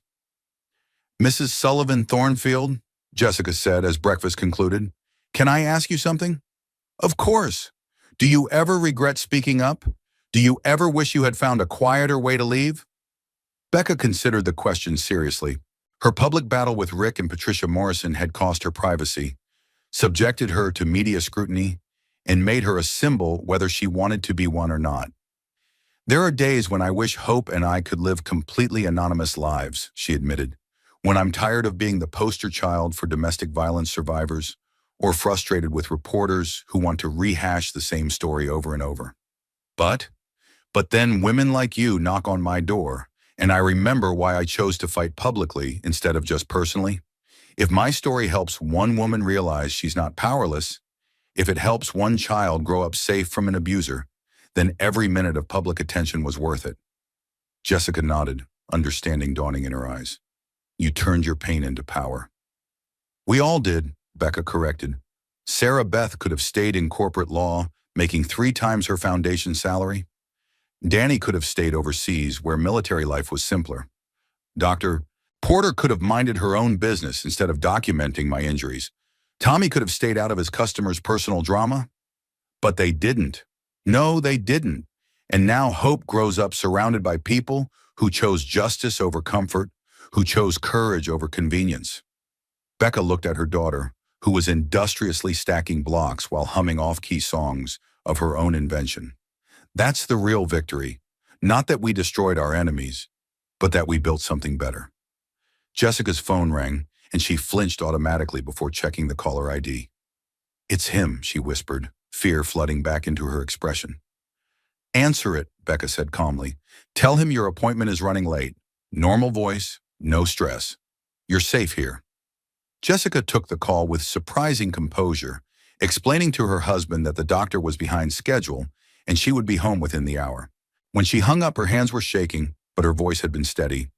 Mrs. Sullivan Thornfield, Jessica said as breakfast concluded, can I ask you something? Of course. Do you ever regret speaking up? Do you ever wish you had found a quieter way to leave? Becca considered the question seriously. Her public battle with Rick and Patricia Morrison had cost her privacy, subjected her to media scrutiny, and made her a symbol whether she wanted to be one or not. There are days when I wish Hope and I could live completely anonymous lives, she admitted, when I'm tired of being the poster child for domestic violence survivors or frustrated with reporters who want to rehash the same story over and over. But then women like you knock on my door, and I remember why I chose to fight publicly instead of just personally. If my story helps one woman realize she's not powerless, if it helps one child grow up safe from an abuser, then every minute of public attention was worth it. Jessica nodded, understanding dawning in her eyes. You turned your pain into power. We all did, Becca corrected. Sarah Beth could have stayed in corporate law, making 3 times her foundation salary. Danny could have stayed overseas, where military life was simpler. Dr. Porter could have minded her own business instead of documenting my injuries. Tommy could have stayed out of his customers' personal drama. But they didn't. No, they didn't. And now Hope grows up surrounded by people who chose justice over comfort, who chose courage over convenience. Becca looked at her daughter, who was industriously stacking blocks while humming off-key songs of her own invention. That's the real victory. Not that we destroyed our enemies, but that we built something better. Jessica's phone rang, and she flinched automatically before checking the caller ID. It's him, she whispered, fear flooding back into her expression. Answer it, Becca said calmly. Tell him your appointment is running late. Normal voice, no stress. You're safe here. Jessica took the call with surprising composure, explaining to her husband that the doctor was behind schedule and she would be home within the hour. When she hung up, her hands were shaking, but her voice had been steady.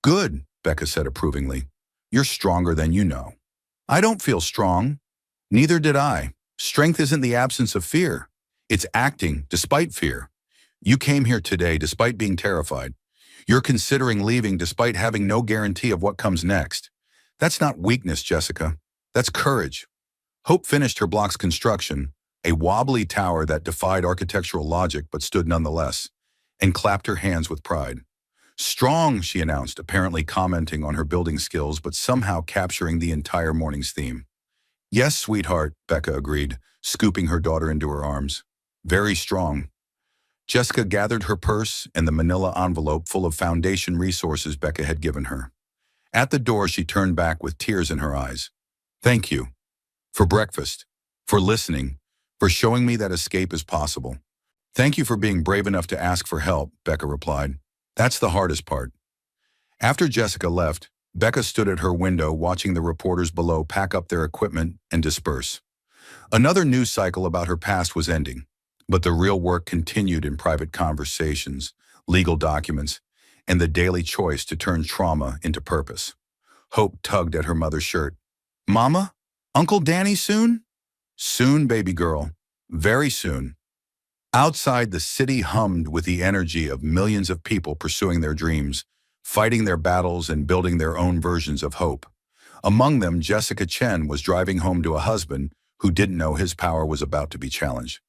Good, Becca said approvingly. You're stronger than you know. I don't feel strong. Neither did I. Strength isn't the absence of fear. It's acting despite fear. You came here today despite being terrified. You're considering leaving despite having no guarantee of what comes next. That's not weakness, Jessica. That's courage. Hope finished her block's construction, a wobbly tower that defied architectural logic but stood nonetheless, and clapped her hands with pride. Strong, she announced, apparently commenting on her building skills but somehow capturing the entire morning's theme. Yes, sweetheart, Becca agreed, scooping her daughter into her arms. Very strong. Jessica gathered her purse and the manila envelope full of foundation resources Becca had given her. At the door, she turned back with tears in her eyes. Thank you. For breakfast. For listening. For showing me that escape is possible. Thank you for being brave enough to ask for help, Becca replied. That's the hardest part. After Jessica left, Becca stood at her window watching the reporters below pack up their equipment and disperse. Another news cycle about her past was ending, but the real work continued in private conversations, legal documents, and the daily choice to turn trauma into purpose. Hope tugged at her mother's shirt. Mama? Uncle Danny soon? Soon, baby girl. Very soon. Outside, the city hummed with the energy of millions of people pursuing their dreams, fighting their battles and building their own versions of hope. Among them, Jessica Chen was driving home to a husband who didn't know his power was about to be challenged.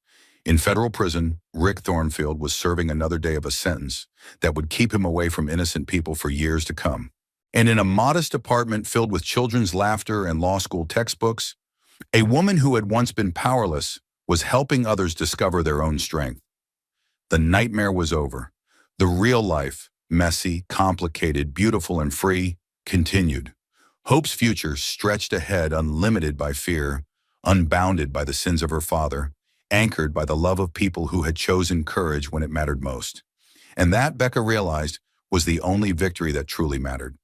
In federal prison, Rick Thornfield was serving another day of a sentence that would keep him away from innocent people for years to come. And in a modest apartment filled with children's laughter and law school textbooks, a woman who had once been powerless was helping others discover their own strength. The nightmare was over. The real life, messy, complicated, beautiful, and free, continued. Hope's future stretched ahead, unlimited by fear, unbounded by the sins of her father, anchored by the love of people who had chosen courage when it mattered most. And that, Becca realized, was the only victory that truly mattered.